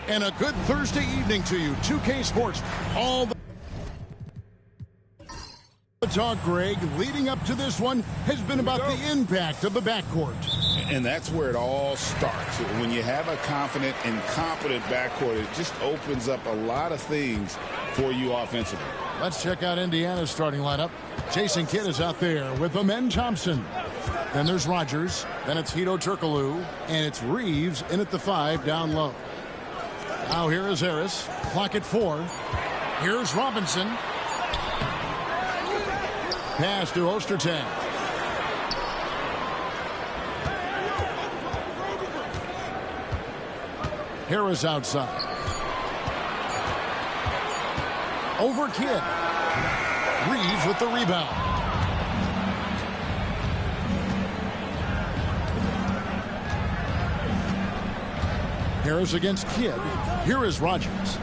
And a good Thursday evening to you. 2K Sports. All the talk, Greg, leading up to this one has been about the impact of the backcourt. And that's where it all starts. When you have a confident and competent backcourt, it just opens up a lot of things for you offensively. Let's check out Indiana's starting lineup. Jason Kidd is out there with Amen Thompson. Then there's Rogers. Then it's Hedo Turkoglu. And it's Reeves in at the 5 down low. Now here is Harris. Clock at 4. Here's Robinson. Pass to Ostertag. Harris outside. Over Kidd. Reeves with the rebound. Harris against Kidd. Here is Rogers.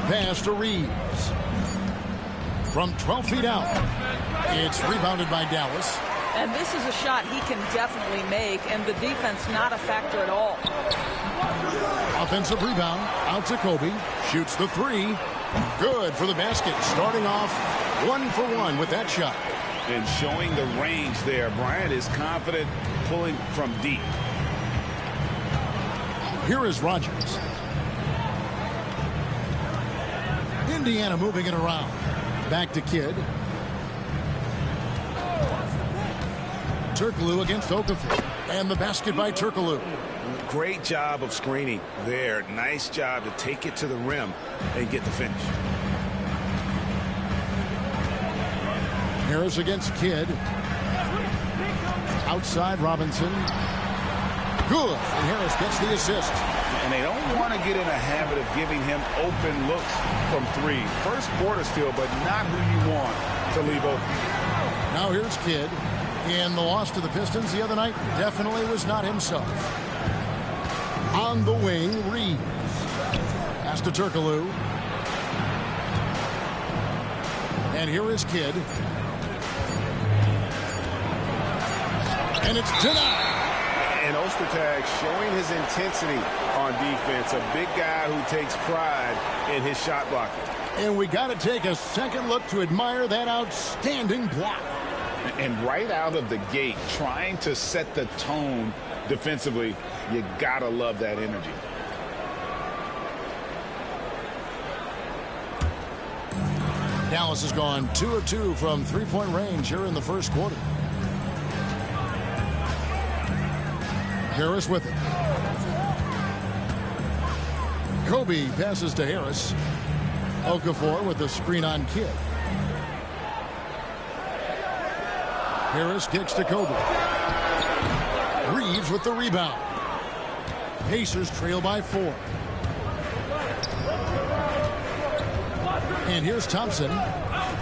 Pass to Reeves. From 12 feet out. It's rebounded by Dallas. And this is a shot he can definitely make, and the defense not a factor at all. Offensive rebound. Out to Kobe. Shoots the 3. Good for the basket. Starting off 1 for 1 with that shot. And showing the range there. Bryant is confident pulling from deep. Here is Rogers. Indiana moving it around. Back to Kidd. Turkoglu against Okafor. And the basket by Turkoglu. Great job of screening there. Nice job to take it to the rim and get the finish. Harris against Kidd. Outside Robinson. Good. And Harris gets the assist. And they don't want to get in a habit of giving him open looks from 3. First quarters feel, but not who you want to leave open. Now here's Kidd. And the loss to the Pistons the other night definitely was not himself. On the wing, Reeves. Pass to Turkoglu. And here is Kidd. And it's denied. And Ostertag showing his intensity on defense. A big guy who takes pride in his shot blocking. And we got to take a second look to admire that outstanding block. And right out of the gate, trying to set the tone defensively, you got to love that energy. Dallas has gone 2 of 2 from three-point range here in the first quarter. Harris with it. Kobe passes to Harris. Okafor with the screen on Kidd. Harris kicks to Kobe. Reeves with the rebound. Pacers trail by 4. And here's Thompson.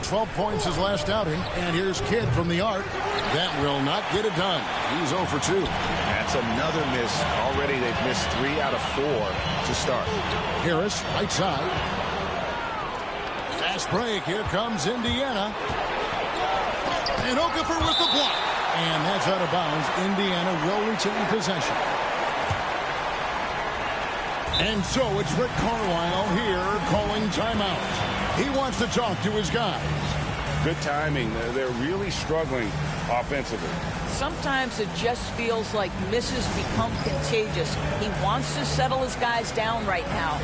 12 points his last outing. And here's Kidd from the arc. That will not get it done. He's 0 for 2. That's another miss. Already they've missed 3 out of 4 to start. Harris, right side. Fast break. Here comes Indiana. And Okafor with the block. And that's out of bounds. Indiana will retain possession. And so it's Rick Carlisle here calling timeout. He wants to talk to his guys. Good timing. They're really struggling offensively. Sometimes it just feels like misses become contagious. He wants to settle his guys down right now.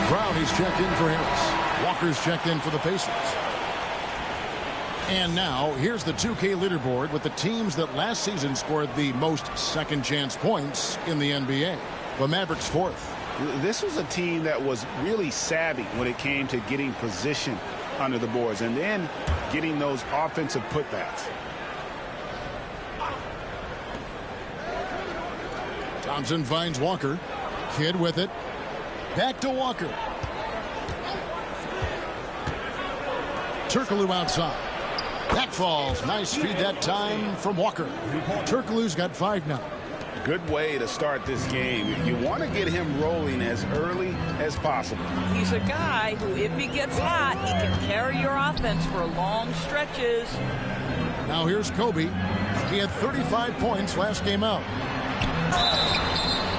Brownie's checked in for Harris. Walker's checked in for the Pacers. And now, here's the 2K leaderboard with the teams that last season scored the most second-chance points in the NBA. The Mavericks 4th. This was a team that was really savvy when it came to getting position under the boards and then getting those offensive putbacks. Thompson finds Walker. Kidd with it. Back to Walker. Turkoglu outside. That falls. Nice feed that time from Walker. Turkoglu's got 5 now. Good way to start this game. You want to get him rolling as early as possible. He's a guy who, if he gets hot, he can carry your offense for long stretches. Now here's Kobe. He had 35 points last game out.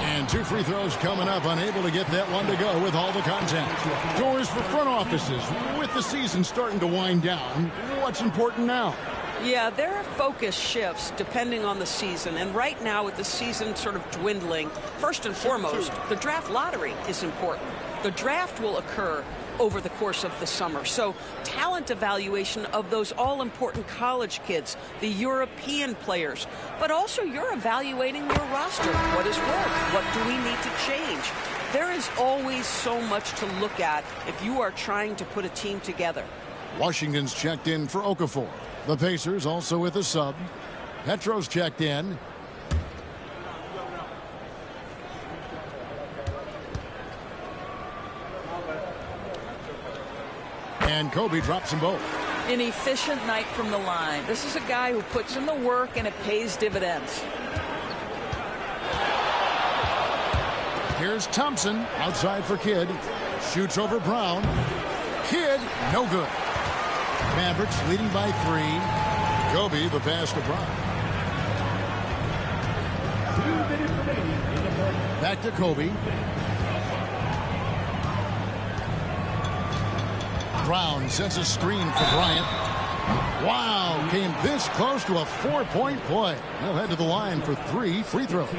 And 2 free throws coming up, unable to get that one to go with all the contact. Doors for front offices. With the season starting to wind down, what's important now? Yeah, their focus shifts depending on the season. And right now, with the season sort of dwindling, first and foremost, the draft lottery is important. The draft will occur over the course of the summer. So talent evaluation of those all-important college kids, the European players, but also you're evaluating your roster. What has worked? What do we need to change? There is always so much to look at if you are trying to put a team together. Washington's checked in for Okafor. The Pacers also with a sub. Petro's checked in. And Kobe drops them both. An efficient night from the line. This is a guy who puts in the work and it pays dividends. Here's Thompson outside for Kidd. Shoots over Brown. Kidd, no good. Mavericks leading by 3. Kobe, the pass to Brown. Back to Kobe. Brown sends a screen for Bryant. Wow, came this close to a 4-point play. He'll head to the line for 3 free throws.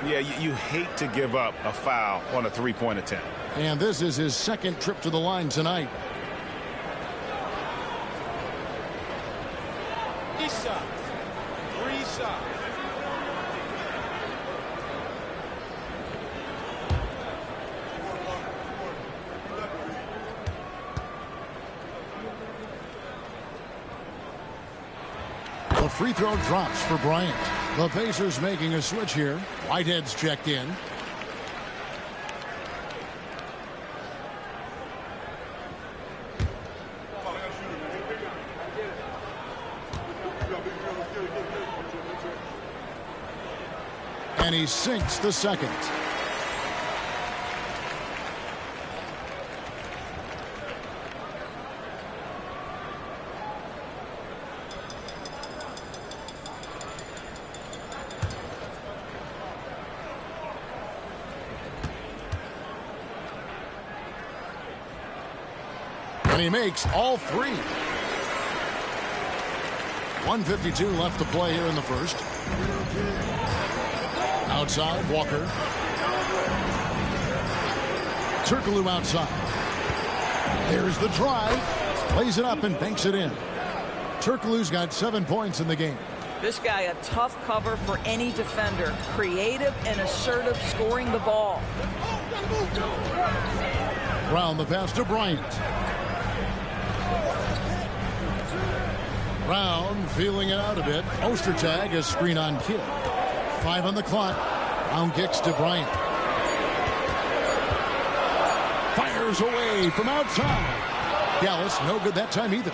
Yeah, you hate to give up a foul on a 3-point attempt. And this is his 2nd trip to the line tonight. The free throw drops for Bryant. The Pacers making a switch here. Whitehead's checked in. And he sinks the second. And he makes all 3. 1:52 left to play here in the first. Outside, Walker. Turkoglu outside. There's the drive. Plays it up and banks it in. Turkoglu's got 7 points in the game. This guy, a tough cover for any defender. Creative and assertive scoring the ball. Brown the pass to Bryant. Brown feeling it out a bit. Ostertag a screen on Kidd. 5 on the clock. Brown kicks to Bryant. Fires away from outside. Dallas no good that time either.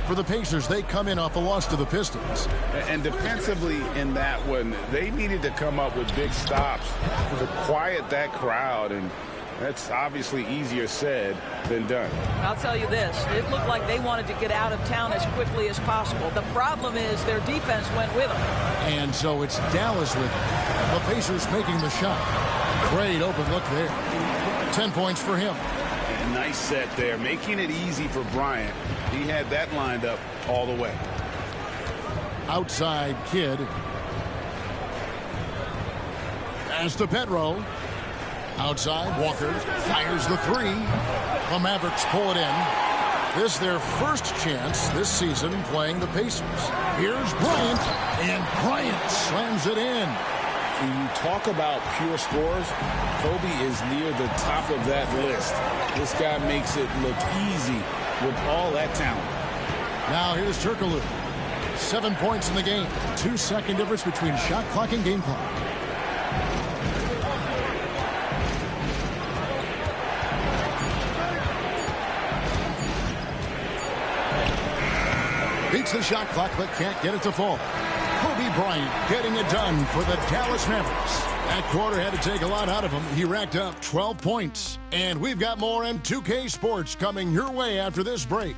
For the Pacers, they come in off a loss to the Pistons. And defensively in that one, they needed to come up with big stops to quiet that crowd, and that's obviously easier said than done. I'll tell you this, it looked like they wanted to get out of town as quickly as possible. The problem is their defense went with them. And so it's Dallas with it. The Pacers making the shot. Great open look there. 10 points for him. And nice set there, making it easy for Bryant. He had that lined up all the way. Outside Kidd. As to Pedro. Outside, Walker fires the 3. The Mavericks pull it in. This is their first chance this season playing the Pacers. Here's Bryant, and Bryant slams it in. When you talk about pure scores, Kobe is near the top of that list. This guy makes it look easy with all that talent. Now here's Turkoglu. 7 points in the game. 2-second difference between shot clock and game clock. Beats the shot clock but can't get it to fall. Kobe Bryant getting it done for the Dallas Mavericks. That quarter had to take a lot out of him. He racked up 12 points. And we've got more M2K Sports coming your way after this break.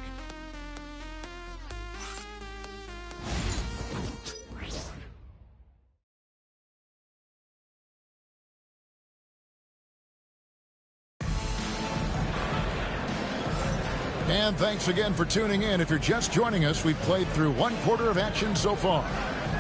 And thanks again for tuning in. If you're just joining us, we've played through 1 quarter of action so far.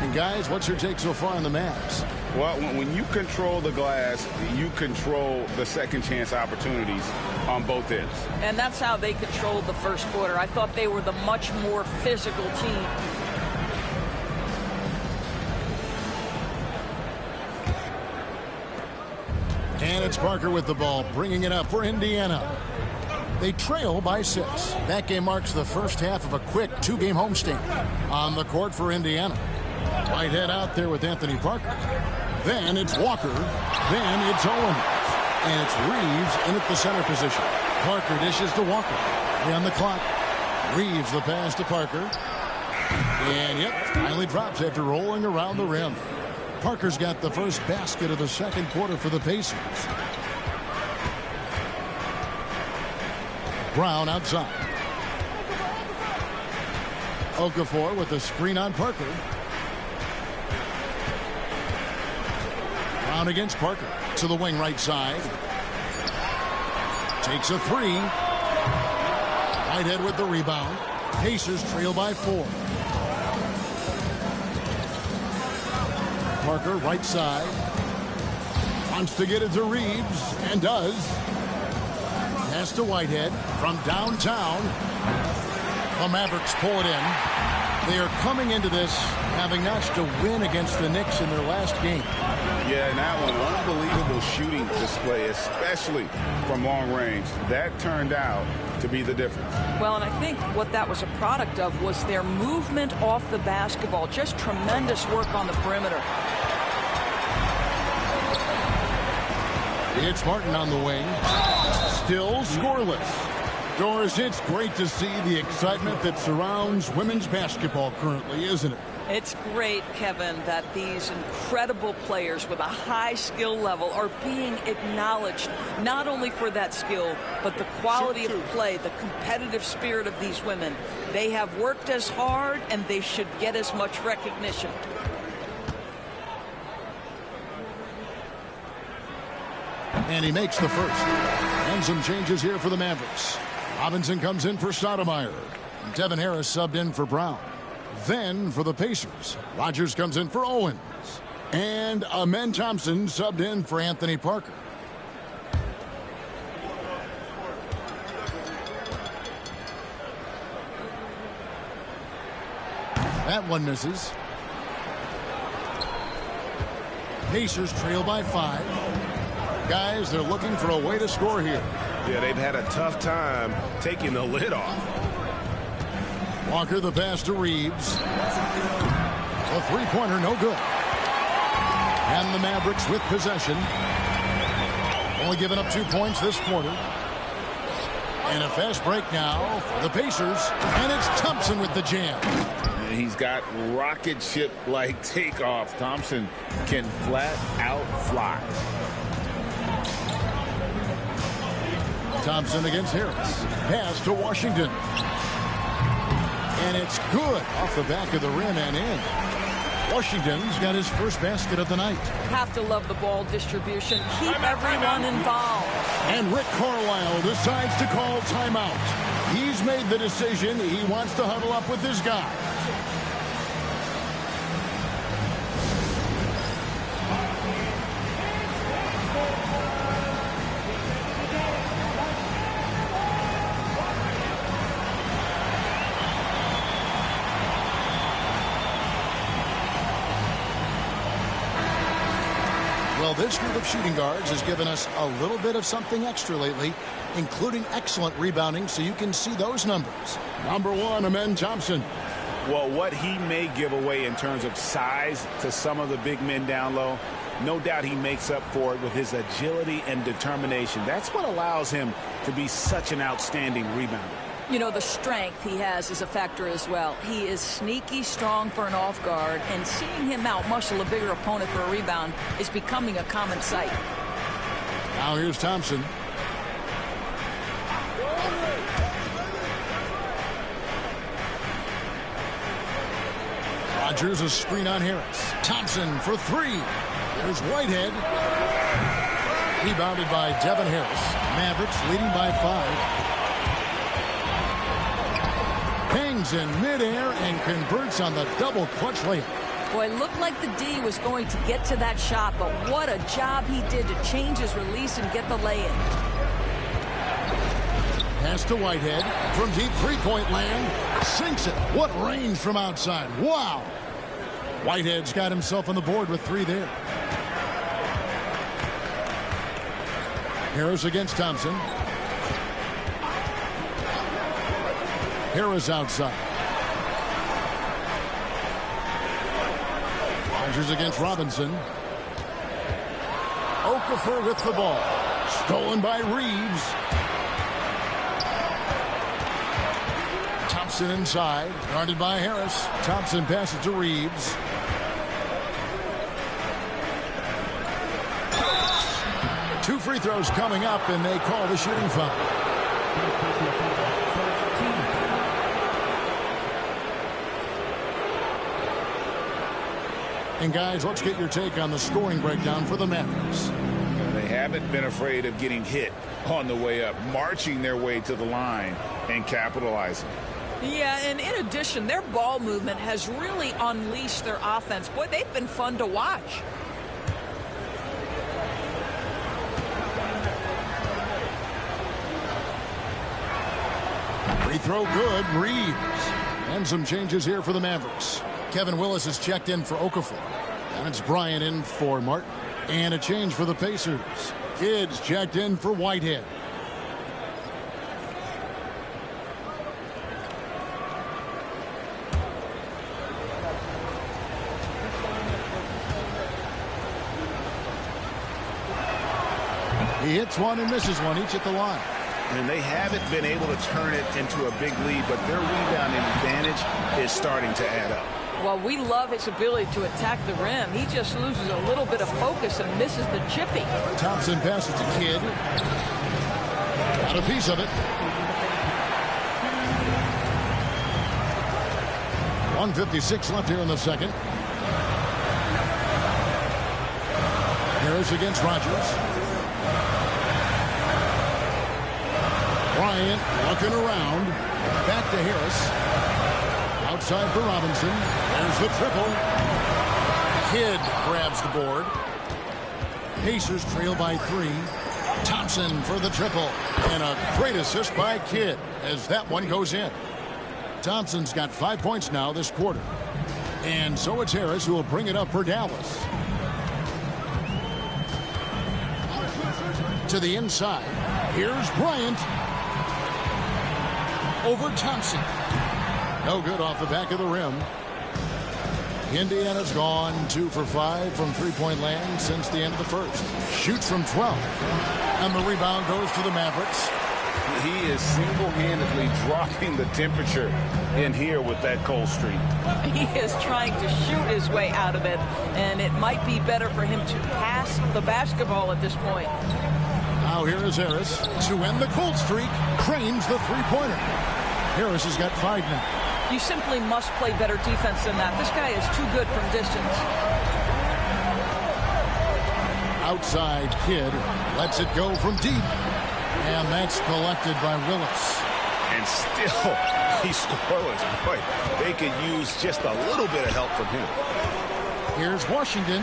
And guys, what's your take so far on the Mavs? Well, when you control the glass, you control the second chance opportunities on both ends. And that's how they controlled the first quarter. I thought they were the much more physical team. And it's Parker with the ball, bringing it up for Indiana. They trail by 6. That game marks the first half of a quick 2-game homestand. On the court for Indiana. Whitehead out there with Anthony Parker. Then it's Walker. Then it's Owen. And it's Reeves in at the center position. Parker dishes to Walker. 3 on the clock. Reeves the pass to Parker. And yep, finally drops after rolling around the rim. Parker's got the first basket of the second quarter for the Pacers. Brown outside. Okafor with the screen on Parker. Brown against Parker. To the wing right side. Takes a 3. Whitehead with the rebound. Pacers trail by 4. Parker right side. Wants to get it to Reeves. And does. Pass to Whitehead from downtown. The Mavericks pull it in. They are coming into this having notched a win against the Knicks in their last game. Yeah, and that one, unbelievable shooting display, especially from long range. That turned out to be the difference. Well, and I think what that was a product of was their movement off the basketball. Just tremendous work on the perimeter. It's Martin on the wing. Still scoreless. Doris, it's great to see the excitement that surrounds women's basketball currently, isn't it? It's great, Kevin, that these incredible players with a high skill level are being acknowledged, not only for that skill, but the quality of play, the competitive spirit of these women. They have worked as hard, and they should get as much recognition. And he makes the first. And some changes here for the Mavericks. Robinson comes in for Stoudemire. Devin Harris subbed in for Brown. Then for the Pacers, Rogers comes in for Owens. And Amen Thompson subbed in for Anthony Parker. That one misses. Pacers trail by 5. Guys, they're looking for a way to score here. Yeah, they've had a tough time taking the lid off. Walker the pass to Reeves. A three-pointer, no good. And the Mavericks with possession. Only giving up 2 points this quarter. And a fast break now for the Pacers. And it's Thompson with the jam. He's got rocket ship-like takeoff. Thompson can flat out fly. Thompson against Harris. Pass to Washington. And it's good off the back of the rim and in. Washington's got his first basket of the night. Have to love the ball distribution. Keep everyone involved. And Rick Carlisle decides to call timeout. He's made the decision. He wants to huddle up with his guy. Well, this group of shooting guards has given us a little bit of something extra lately, including excellent rebounding, so you can see those numbers. Number one, Amen Thompson. Well, what he may give away in terms of size to some of the big men down low, no doubt he makes up for it with his agility and determination. That's what allows him to be such an outstanding rebounder. You know, the strength he has is a factor as well. He is sneaky strong for an off guard, and seeing him out-muscle a bigger opponent for a rebound is becoming a common sight. Now here's Thompson. Rodgers a screen on Harris. Thompson for three. There's Whitehead. Rebounded by Devin Harris. Mavericks leading by 5. Hangs in midair and converts on the double clutch layup. Boy, it looked like the D was going to get to that shot, but what a job he did to change his release and get the lay-in. Pass to Whitehead from deep three-point land. Sinks it. What range from outside. Wow. Whitehead's got himself on the board with 3 there. Harris against Thompson. Harris outside. Rodgers against Robinson. Okafor with the ball. Stolen by Reeves. Thompson inside. Guarded by Harris. Thompson passes to Reeves. Two free throws coming up, and they call the shooting foul. And guys, let's get your take on the scoring breakdown for the Mavericks. They haven't been afraid of getting hit on the way up, marching their way to the line and capitalizing. Yeah, and in addition, their ball movement has really unleashed their offense. Boy, they've been fun to watch. Free throw good. Reeves. And some changes here for the Mavericks. Kevin Willis is checked in for Okafor. And it's Bryant in for Martin. And a change for the Pacers. Kidd's checked in for Whitehead. He hits one and misses one, each at the line. And they haven't been able to turn it into a big lead, but their rebounding advantage is starting to add up. Well, we love his ability to attack the rim. He just loses a little bit of focus and misses the chippy. Thompson passes to Kidd. Got a piece of it. 1:56 left here in the second. Harris against Rodgers. Bryant looking around. Back to Harris. Outside for Robinson. There's the triple. Kidd grabs the board. Pacers trail by 3. Thompson for the triple. And a great assist by Kidd as that one goes in. Thompson's got 5 points now this quarter. And so it's Harris who will bring it up for Dallas. To the inside. Here's Bryant. Over Thompson. No good off the back of the rim. Indiana's gone 2 for 5 from three-point land since the end of the first. Shoots from 12. And the rebound goes to the Mavericks. He is single-handedly dropping the temperature in here with that cold streak. He is trying to shoot his way out of it, and it might be better for him to pass the basketball at this point. Now here is Harris to end the cold streak. Cranes the three-pointer. Harris has got 5 now. You simply must play better defense than that. This guy is too good from distance. Outside Kidd lets it go from deep. And that's collected by Willis. And still, he's scoreless. Boy, they could use just a little bit of help from him. Here's Washington.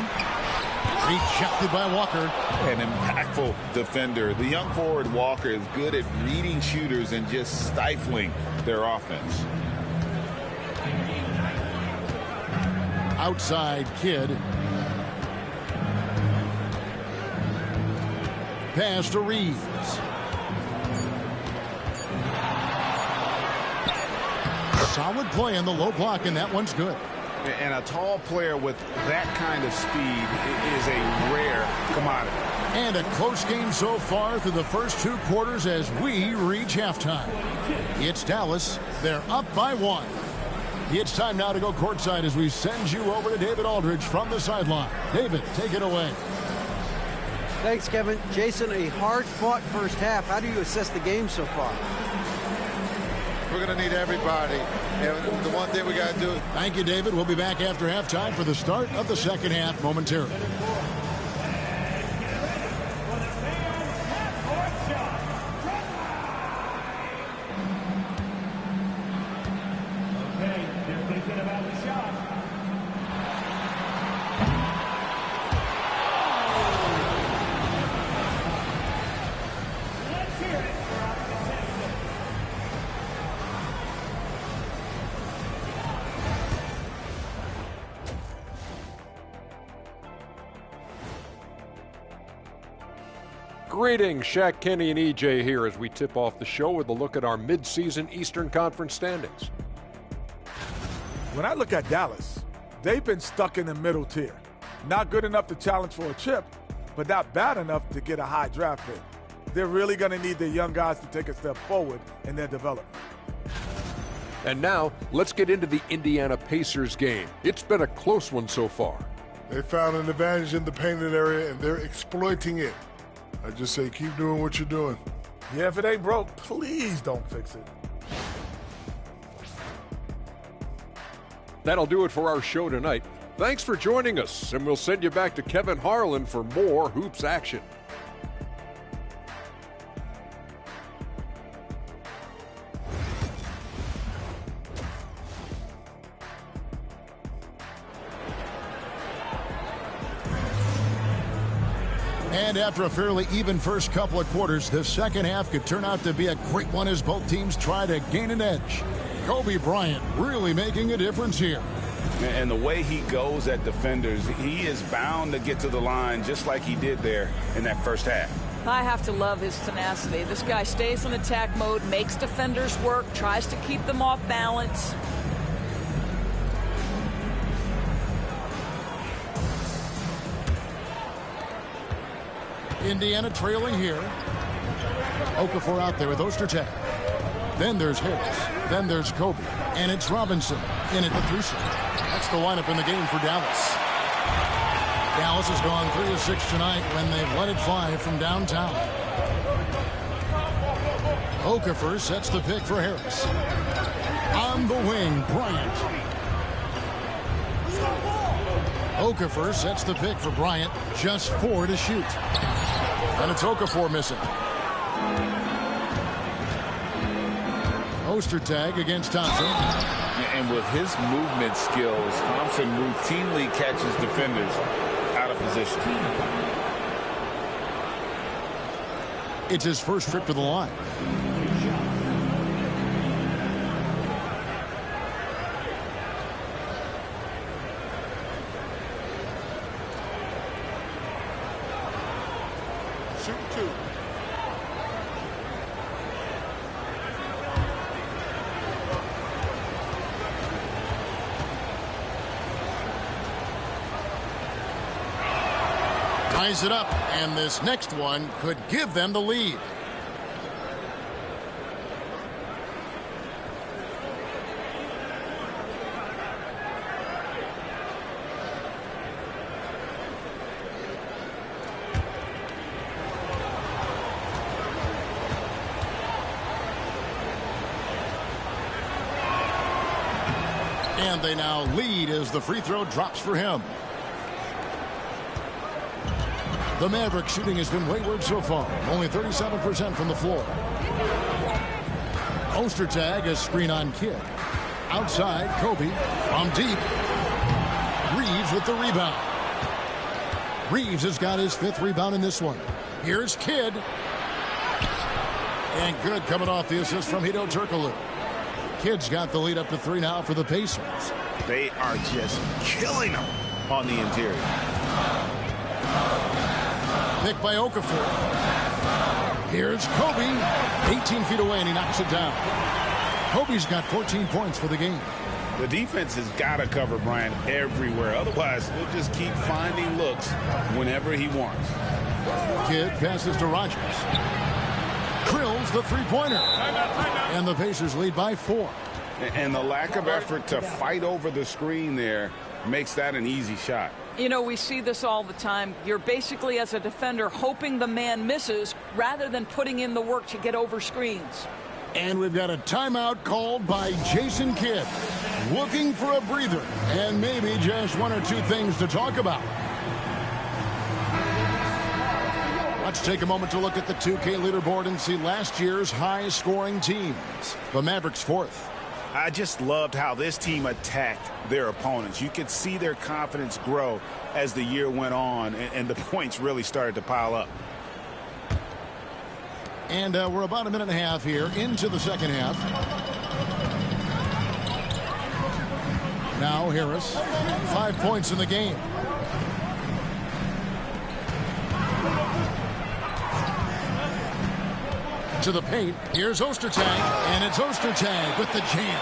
Rejected by Walker. An impactful defender. The young forward Walker is good at reading shooters and just stifling their offense. Outside Kidd. Pass to Reeves. Solid play in the low block, and that one's good. And a tall player with that kind of speed is a rare commodity. And a close game so far through the first 2 quarters as we reach halftime. It's Dallas. They're up by 1. It's time now to go courtside as we send you over to David Aldridge from the sideline. David, take it away. Thanks, Kevin. Jason, a hard-fought first half. How do you assess the game so far? We're going to need everybody. And the one thing we got to do. Thank you, David. We'll be back after halftime for the start of the second half momentarily. Greetings, Shaq, Kenny, and EJ here as we tip off the show with a look at our midseason Eastern Conference standings. When I look at Dallas, they've been stuck in the middle tier. Not good enough to challenge for a chip, but not bad enough to get a high draft pick. They're really going to need their young guys to take a step forward in their development. And now, let's get into the Indiana Pacers game. It's been a close one so far. They found an advantage in the painted area, and they're exploiting it. I just say keep doing what you're doing. Yeah, if it ain't broke, please don't fix it. That'll do it for our show tonight. Thanks for joining us, and we'll send you back to Kevin Harlan for more hoops action. And after a fairly even first couple of quarters, the second half could turn out to be a great one as both teams try to gain an edge. Kobe Bryant really making a difference here. And the way he goes at defenders, he is bound to get to the line just like he did there in that first half. I have to love his tenacity. This guy stays in attack mode, makes defenders work, tries to keep them off balance. Indiana trailing here. Okafor out there with Ostertag. Then there's Harris. Then there's Kobe. And it's Robinson in at the 3 slot. That's the lineup in the game for Dallas. Dallas has gone 3 of 6 tonight when they've let it fly from downtown. Okafor sets the pick for Harris. On the wing, Bryant. Okafor sets the pick for Bryant. Just 4 to shoot. And it's Okafor missing. Ostertag against Thompson. And with his movement skills, Thompson routinely catches defenders out of position. It's his first trip to the line. Shoot 2. ties it up, and this next one could give them the lead. And they now lead as the free throw drops for him. The Maverick shooting has been wayward so far. Only 37% from the floor. Ostertag, a screen on Kidd. Outside, Kobe from deep. Reeves with the rebound. Reeves has got his 5th rebound in this one. Here's Kidd. And good coming off the assist from Hedo Turkoglu. Kidd's got the lead up to 3 now for the Pacers. They are just killing them on the interior. Picked by Okafor. Here's Kobe. 18 feet away, and he knocks it down. Kobe's got 14 points for the game. The defense has got to cover Bryant everywhere. Otherwise, he'll just keep finding looks whenever he wants. Kidd passes to Rogers. Drills the three-pointer. And the Pacers lead by 4. And the lack of effort to fight over the screen there makes that an easy shot. You know, we see this all the time. You're basically, as a defender, hoping the man misses rather than putting in the work to get over screens. And we've got a timeout called by Jason Kidd. Looking for a breather and maybe just 1 or 2 things to talk about. Let's take a moment to look at the 2K leaderboard and see last year's high-scoring teams. The Mavericks 4th. I just loved how this team attacked their opponents. You could see their confidence grow as the year went on, and the points really started to pile up. And we're about a minute and a half here into the second half. Now Harris, 5 points in the game. To the paint. Here's Ostertag, and it's Ostertag with the jam.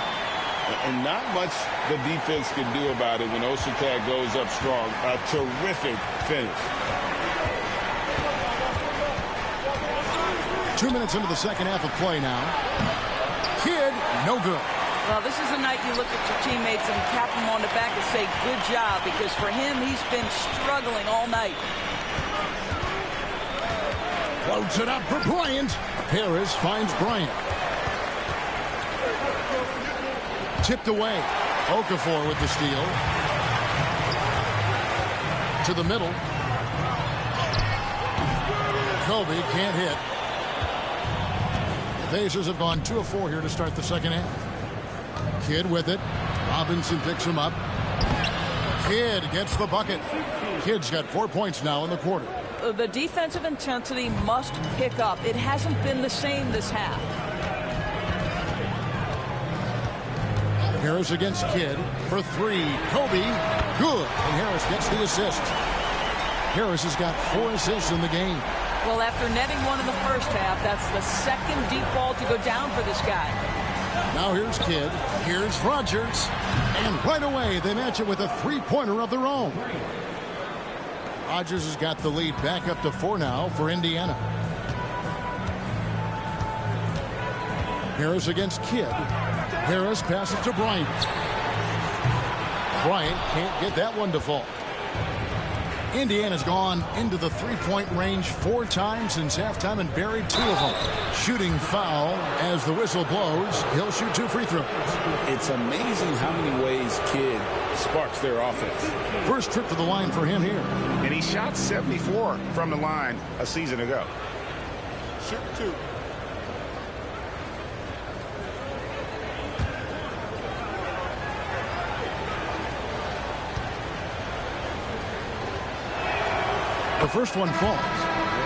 And not much the defense can do about it when Ostertag goes up strong. A terrific finish. 2 minutes into the second half of play now. Kidd, no good. Well, this is a night you look at your teammates and tap them on the back and say, good job, because for him, he's been struggling all night. Floats it up for Bryant. Harris finds Bryant. Tipped away. Okafor with the steal. To the middle. Kobe can't hit. The Pacers have gone 2 of 4 here to start the second half. Kidd with it. Robinson picks him up. Kidd gets the bucket. Kidd's got 4 points now in the quarter. The defensive intensity must pick up. It hasn't been the same this half. Harris against Kidd for 3. Kobe, good. And Harris gets the assist. Harris has got 4 assists in the game. Well, after netting 1 in the first half, that's the second deep ball to go down for this guy. Now here's Kidd. Here's Rogers. And right away, they match it with a 3-pointer of their own. Rogers has got the lead back up to 4 now for Indiana. Harris against Kidd. Harris passes to Bryant. Bryant can't get that one to fall. Indiana's gone into the 3-point range 4 times since halftime and buried 2 of them. Shooting foul as the whistle blows. He'll shoot 2 free throws. It's amazing how many ways Kidd sparks their offense. First trip to the line for him here. And he shot 74 from the line a season ago. Shoot 2. The first one falls.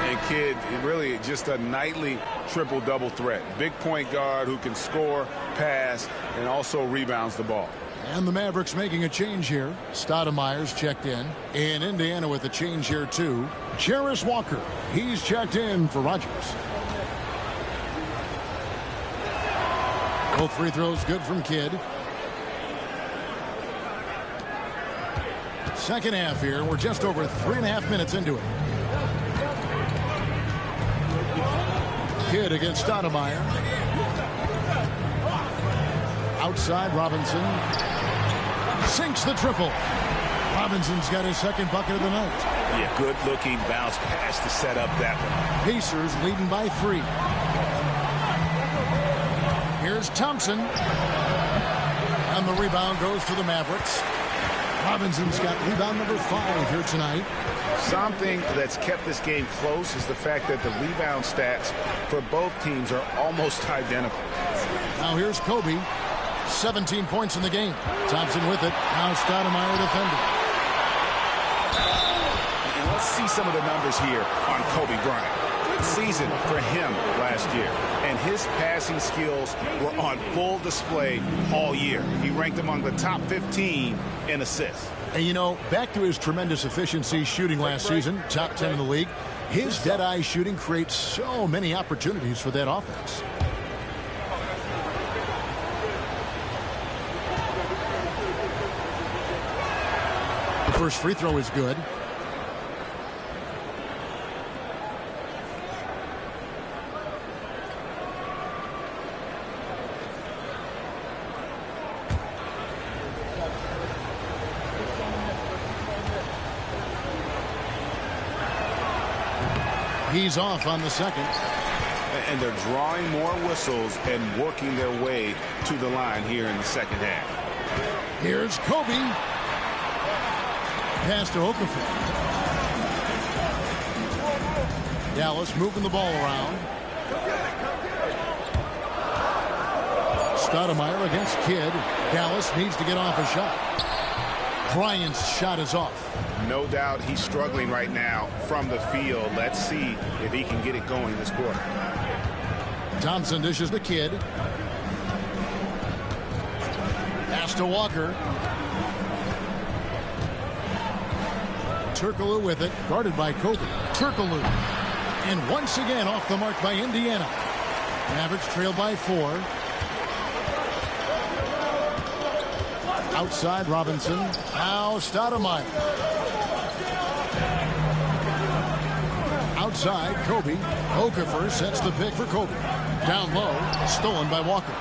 And Kidd, really just a nightly triple-double threat. Big point guard who can score, pass, and also rebounds the ball. And the Mavericks making a change here. Stoudemire's checked in. And Indiana with a change here, too. Jarris Walker. He's checked in for Rogers. Both free throws good from Kidd. Second half here. We're just over 3.5 minutes into it. Kidd against Stoudemire. Outside, Robinson sinks the triple. Robinson's got his second bucket of the night. Yeah, good-looking bounce pass to set up that one. Pacers leading by 3. Here's Thompson. And the rebound goes to the Mavericks. Robinson's got rebound number 5 here tonight. Something that's kept this game close is the fact that the rebound stats for both teams are almost identical. Now here's Kobe. 17 points in the game. Thompson with it. Now Stoudemire defending. And let's see some of the numbers here on Kobe Bryant. Good season for him last year. And his passing skills were on full display all year. He ranked among the top 15 in assists. And you know, back to his tremendous efficiency shooting last season, top 10 in the league, his dead-eye shooting creates so many opportunities for that offense. The first free throw is good. He's off on the second. And they're drawing more whistles and working their way to the line here in the second half. Here's Kobe. Pass to Okafor. Dallas moving the ball around. Stoudemire against Kidd. Dallas needs to get off a shot. Bryant's shot is off. No doubt he's struggling right now from the field. Let's see if he can get it going this quarter. Thompson dishes the Kidd. Pass to Walker. Turkoglu with it, guarded by Kobe. Turkoglu. And once again off the mark by Indiana. Mavericks trail by 4. Outside Robinson. Now Stoudemire. Outside Kobe. Okafor sets the pick for Kobe. Down low. Stolen by Walker.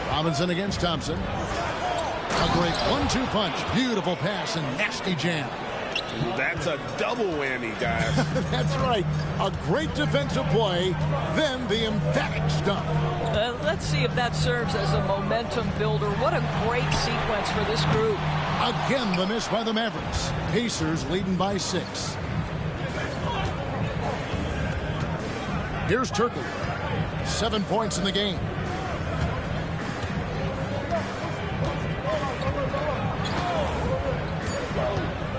Robinson against Thompson. A great 1-2 punch. Beautiful pass and nasty jam. That's a double whammy, guys. That's right. A great defensive play, then the emphatic stuff. Let's see if that serves as a momentum builder. What a great sequence for this group. Again, the miss by the Mavericks. Pacers leading by 6. Here's Turkoglu. 7 points in the game.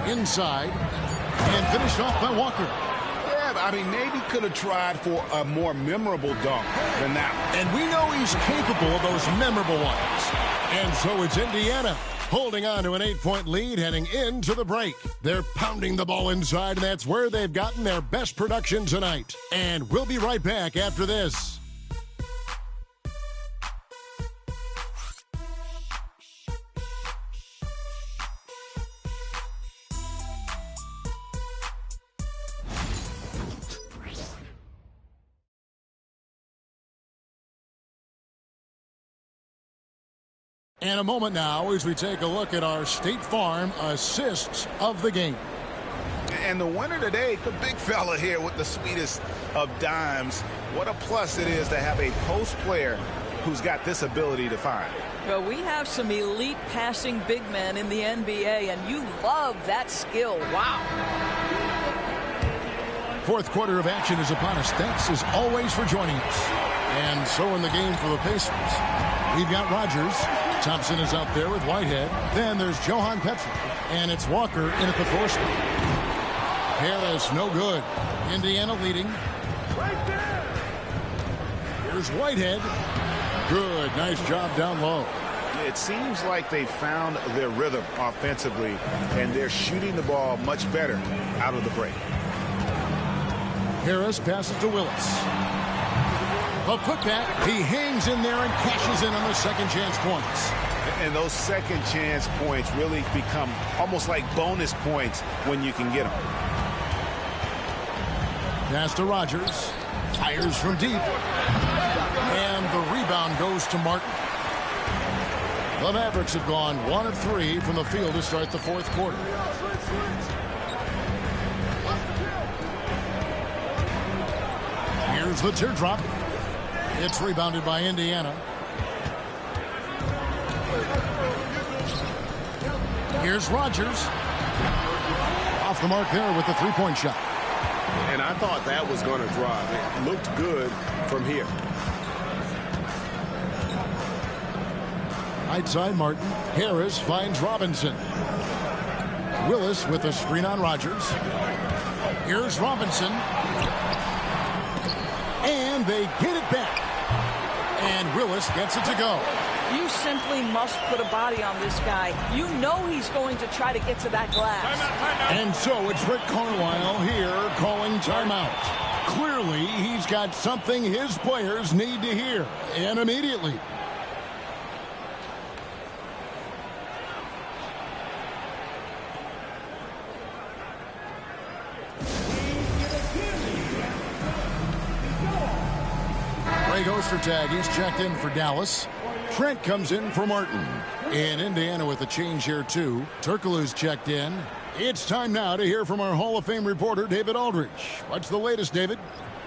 Inside and finished off by Walker. Yeah, I mean, maybe could have tried for a more memorable dunk than that one. And we know he's capable of those memorable ones. And so it's Indiana holding on to an 8-point lead heading into the break. They're pounding the ball inside, and that's where they've gotten their best production tonight. And we'll be right back after this. And a moment now as we take a look at our State Farm assists of the game. And the winner today, the big fella here with the sweetest of dimes. What a plus it is to have a post player who's got this ability to find. Well, we have some elite passing big men in the NBA, and you love that skill. Wow. Fourth quarter of action is upon us. Thanks as always for joining us. And so in the game for the Pacers, we've got Rogers. Thompson is out there with Whitehead. Then there's Johan Petro. And it's Walker in at the 4 spot. Harris, no good. Indiana leading. Here's Whitehead. Good. Nice job down low. It seems like they found their rhythm offensively, and they're shooting the ball much better out of the break. Harris passes to Willis. A putback. He hangs in there and cashes in on the second chance points. And those second chance points really become almost like bonus points when you can get them. Pass to Rogers. Fires from deep. And the rebound goes to Martin. The Mavericks have gone 1 of 3 from the field to start the fourth quarter. Here's the teardrop. It's rebounded by Indiana. Here's Rogers. Off the mark there with the three-point shot. And I thought that was going to drive. It looked good from here. Right side, Martin. Harris finds Robinson. Willis with a screen on Rogers. Here's Robinson. And they get it back. And Willis gets it to go. You simply must put a body on this guy. You know he's going to try to get to that glass. Timeout. And so it's Rick Carlisle here calling timeout. Clearly, he's got something his players need to hear, and immediately. Greg Ostertag, he's checked in for Dallas. Trent comes in for Martin. In Indiana with a change here, too. Turkoglu's checked in. It's time now to hear from our Hall of Fame reporter, David Aldridge. What's the latest, David?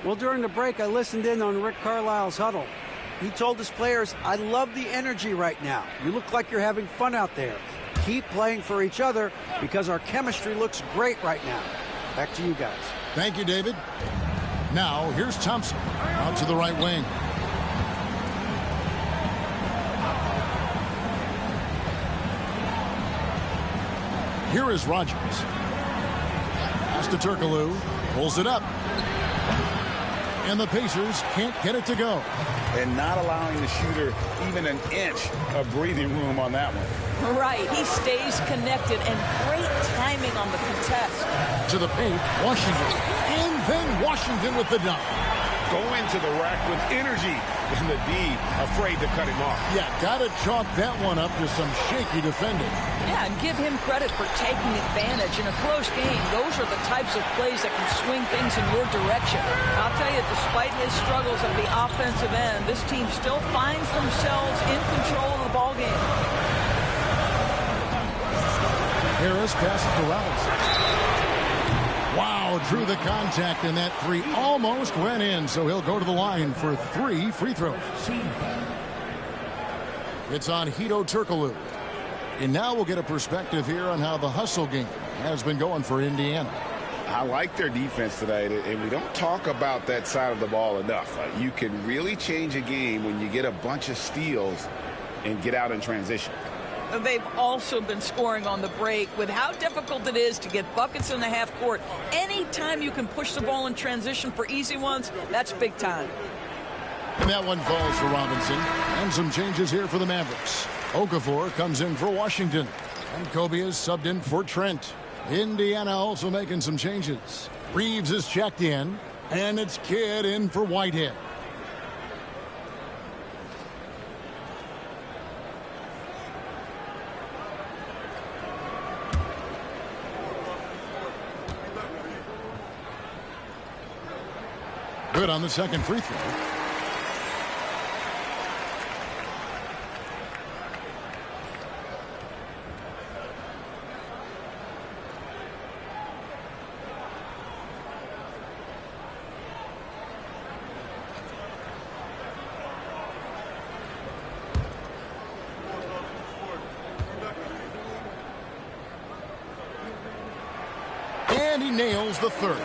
Well, during the break, I listened in on Rick Carlisle's huddle. He told his players, I love the energy right now. You look like you're having fun out there. Keep playing for each other because our chemistry looks great right now. Back to you guys. Thank you, David. Now, here's Thompson out to the right wing. Here is Rogers. Pass to Turkoglu. Pulls it up. And the Pacers can't get it to go. And not allowing the shooter even an inch of breathing room on that one. Right. He stays connected and great timing on the contest. To the paint, Washington. And then Washington with the dunk. Go into the rack with energy. And the D afraid to cut him off. Yeah, got to chalk that one up to some shaky defending. Yeah, and give him credit for taking advantage. In a close game, those are the types of plays that can swing things in your direction. I'll tell you, despite his struggles at the offensive end, this team still finds themselves in control of the ball game. Harris passes to Robinson. Wow, drew the contact, and that three almost went in, so he'll go to the line for 3 free throws. It's on Hedo Turkoglu. And now we'll get a perspective here on how the hustle game has been going for Indiana. I like their defense tonight, and we don't talk about that side of the ball enough. You can really change a game when you get a bunch of steals and get out in transition. They've also been scoring on the break. With how difficult it is to get buckets in the half court, anytime you can push the ball in transition for easy ones, that's big time. And that one falls for Robinson. And some changes here for the Mavericks. Okafor comes in for Washington. And Kobe is subbed in for Trent. Indiana also making some changes. Reeves is checked in. And it's Kidd in for Whitehead. Good on the second free throw. And he nails the third.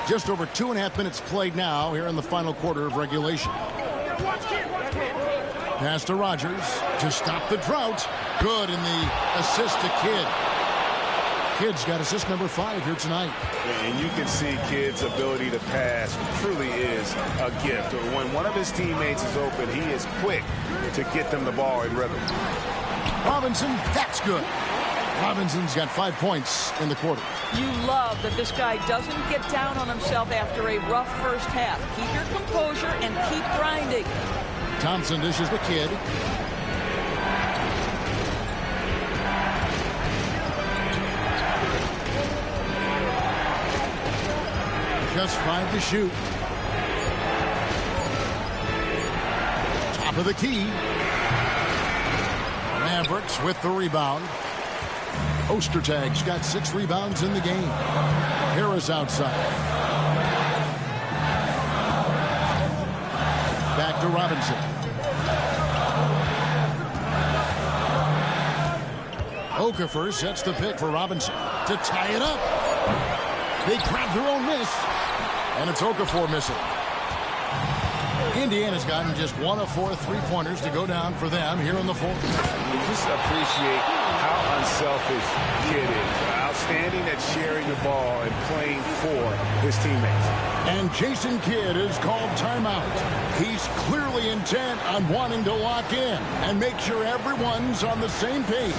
Just over 2.5 minutes played now here in the final quarter of regulation. Pass to Rogers to stop the drought. Good in the assist to Kidd. Kidd's got assist number 5 here tonight. And you can see Kidd's ability to pass truly is a gift. When one of his teammates is open, he is quick to get them the ball in rhythm. Robinson, that's good. Robinson's got 5 points in the quarter. You love that this guy doesn't get down on himself after a rough first half. Keep your composure and keep grinding. Thompson dishes the Kidd. Just 5 to shoot. Top of the key. Mavericks with the rebound. Ostertag's got 6 rebounds in the game. Harris outside. Back to Robinson. Okafor sets the pick for Robinson to tie it up. They grab their own miss, and it's Okafor missing. Indiana's gotten just 1 of 4 3-pointers to go down for them here in the fourth. You just appreciate how unselfish Kidd is. Outstanding at sharing the ball and playing for his teammates. And Jason Kidd is called timeout. He's clearly intent on wanting to lock in and make sure everyone's on the same page.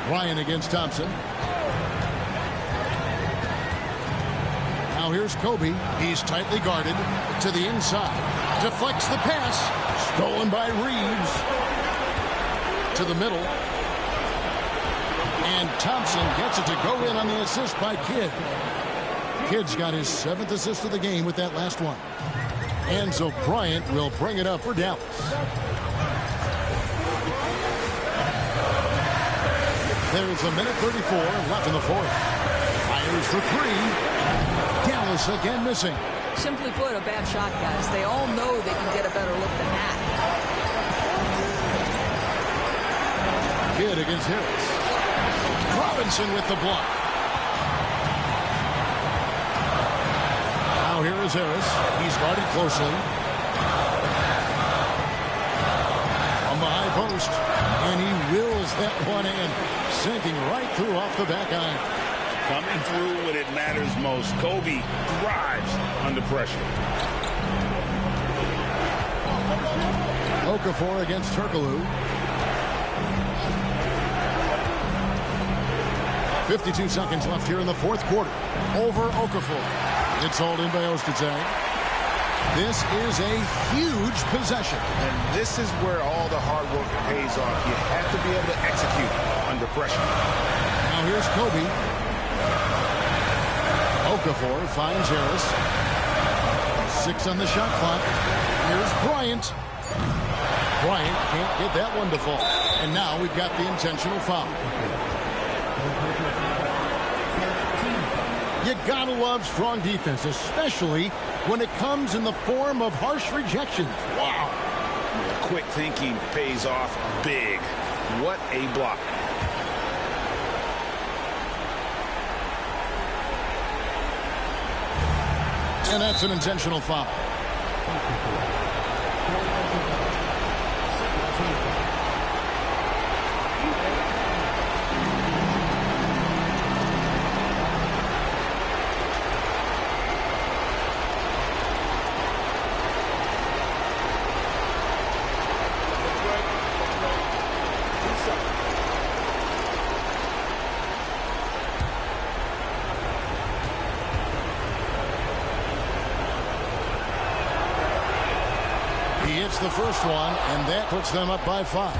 Ryan against Thompson. Now here's Kobe. He's tightly guarded to the inside. Deflects the pass. Stolen by Reeves. To the middle. And Thompson gets it to go in on the assist by Kidd. Kidd's got his 7th assist of the game with that last one. And so Bryant will bring it up for Dallas. There's a minute 34 left in the fourth. Fires for 3. Dallas again missing. Simply put, a bad shot, guys. They all know they can get a better look than that. Kidd against Harris. Robinson with the block. Now here is Harris. He's guarded closely. On the high post. And he wills that one in. Sinking right through off the back iron. Coming through when it matters most. Kobe thrives under pressure. Okafor against Turkoglu. 52 seconds left here in the fourth quarter. Over Okafor. It's hauled in by Ostertag. This is a huge possession. And this is where all the hard work pays off. You have to be able to execute under pressure. Now here's Kobe. Okafor finds Harris. 6 on the shot clock. Here's Bryant. Bryant can't get that one to fall. And now we've got the intentional foul. You gotta love strong defense, especially when it comes in the form of harsh rejections. Wow. Quick thinking pays off big. What a block. And that's an intentional foul. The first one, and that puts them up by 5.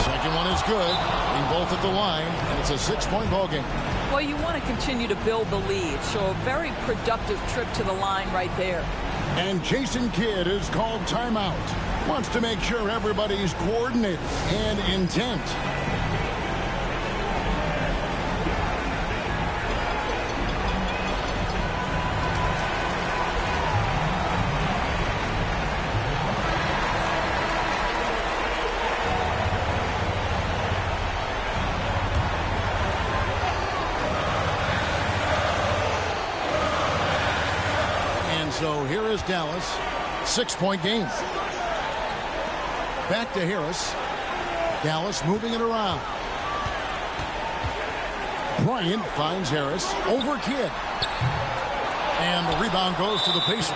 Second one is good. Being both at the line, and it's a 6-point ball game. Well, you want to continue to build the lead, so a very productive trip to the line right there. And Jason Kidd is called timeout. Wants to make sure everybody's coordinated and intent. So here is Dallas 6-point game. Back to Harris. Dallas moving it around. Bryant finds Harris over Kidd. And the rebound goes to the Pacers.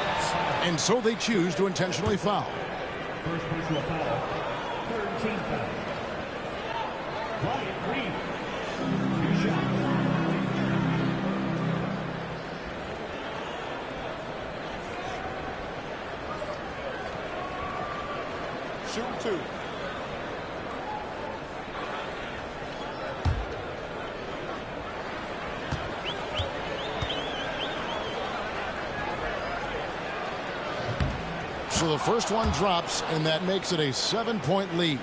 And so they choose to intentionally foul. First personal foul. Third team foul. Bryant Reed. 2 shots. Shoot 2. So the first one drops, and that makes it a 7-point lead.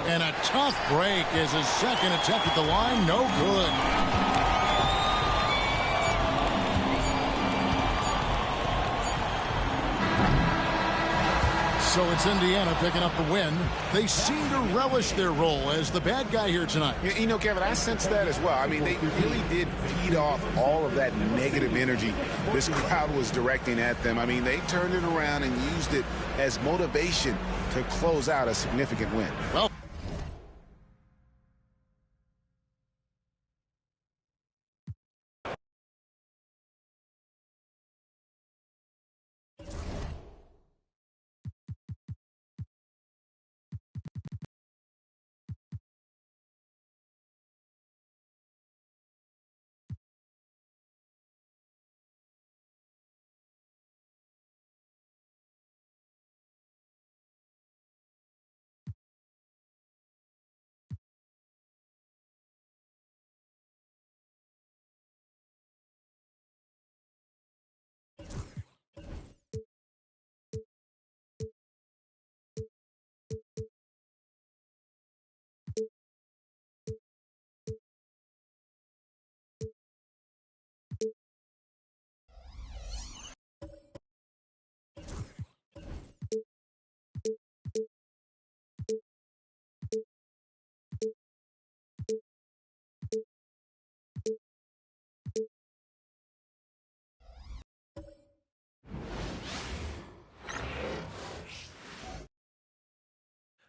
And a tough break is his second attempt at the line. No good. So it's Indiana picking up the win. They seem to relish their role as the bad guy here tonight. You know, Kevin, I sense that as well. I mean, they really did feed off all of that negative energy this crowd was directing at them. I mean, they turned it around and used it as motivation to close out a significant win. Well,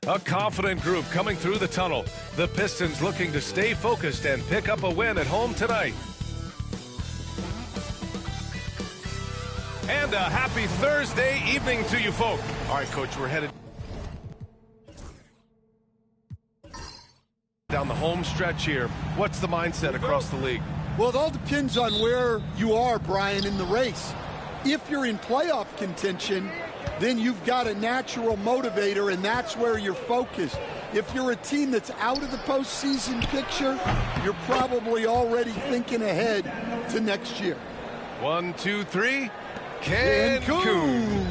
A confident group coming through the tunnel. The Pistons looking to stay focused and pick up a win at home tonight. And a happy Thursday evening to you folk. All right, Coach, we're headed down the home stretch here. What's the mindset across the league? Well, it all depends on where you are, Brian, in the race. If you're in playoff contention, then you've got a natural motivator, and that's where you're focused. If you're a team that's out of the postseason picture, you're probably already thinking ahead to next year. 1, 2, 3. Cancun.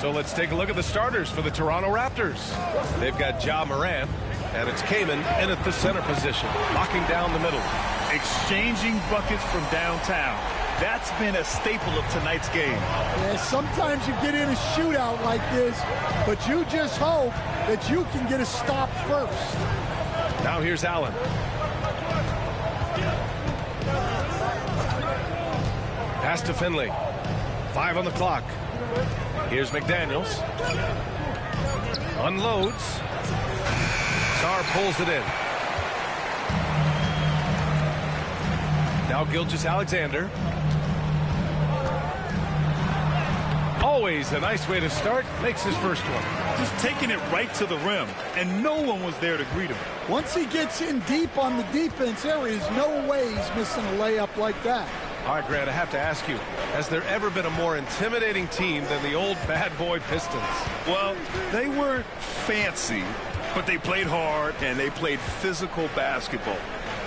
So let's take a look at the starters for the Toronto Raptors. They've got Ja Morant, and it's Kaman in at the center position, locking down the middle. Exchanging buckets from downtown. That's been a staple of tonight's game. Yeah, sometimes you get in a shootout like this, but you just hope that you can get a stop first. Now here's Allen. Pass to Finley. 5 on the clock. Here's McDaniels. Unloads. Sarr pulls it in. Now Gilgeous-Alexander. Always a nice way to start. Makes his first one. Just taking it right to the rim, and no one was there to greet him. Once he gets in deep on the defense, there is no way he's missing a layup like that. All right, Grant, I have to ask you, has there ever been a more intimidating team than the old bad boy Pistons? Well, they were fancy, but they played hard, and they played physical basketball.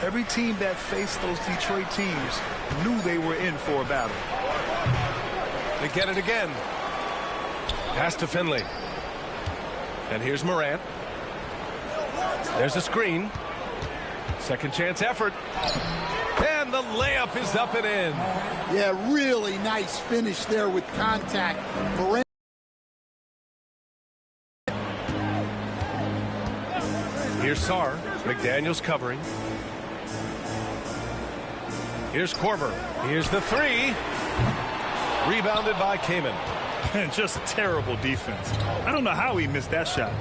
Every team that faced those Detroit teams knew they were in for a battle. They get it again. Pass to Finley. And here's Morant. There's a screen. Second chance effort. And the layup is up and in. Yeah, really nice finish there with contact. Morant. Here's Sarr. McDaniels covering. Here's Korver. Here's the three. Rebounded by Kamen. And just terrible defense. I don't know how he missed that shot.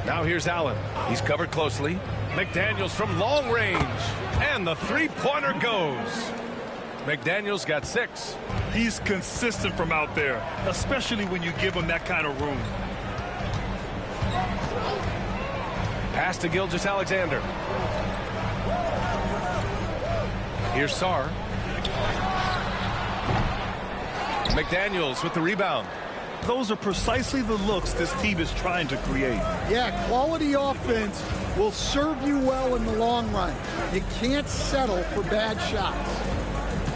Now here's Allen. He's covered closely. McDaniels from long range. And the three-pointer goes. McDaniels got 6. He's consistent from out there, especially when you give him that kind of room. Pass to Gilgeous-Alexander. Here's Sarr. McDaniels with the rebound. Those are precisely the looks this team is trying to create. Yeah, quality offense will serve you well in the long run. You can't settle for bad shots.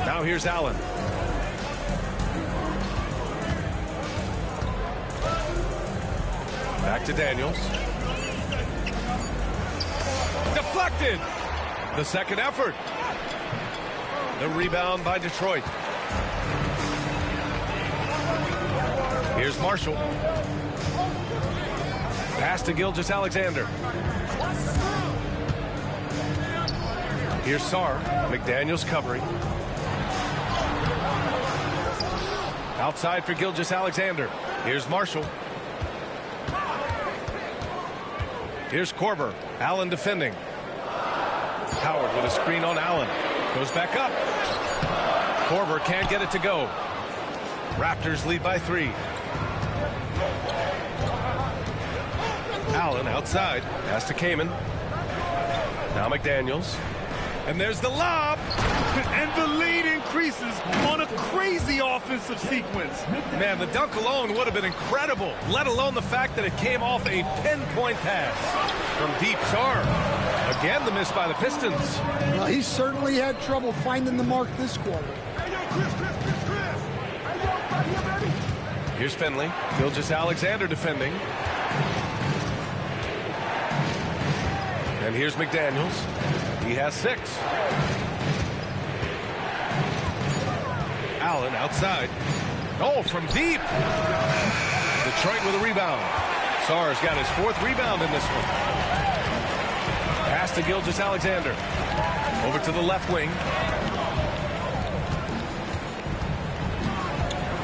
Now here's Allen. Back to Daniels. Deflected. The second effort. The rebound by Detroit. Here's Marshall. Pass to Gilgeous-Alexander. Here's Sarr. McDaniels covering. Outside for Gilgeous-Alexander. Here's Marshall. Here's Korver. Allen defending. Howard with a screen on Allen. Goes back up. Korver can't get it to go. Raptors lead by 3. Allen outside. Pass to Kamen. Now McDaniels. And there's the lob. And the lead increases on a crazy offensive sequence. Man, the dunk alone would have been incredible, let alone the fact that it came off a pinpoint pass from deep. Sarr. Again, the miss by the Pistons. Well, he certainly had trouble finding the mark this quarter. Here's Finley. Gilgeous-Alexander defending. And here's McDaniels. He has 6. Allen outside. Oh, from deep. Detroit with a rebound. Sarr's got his 4th rebound in this one. Pass to Gilgeous-Alexander. Over to the left wing.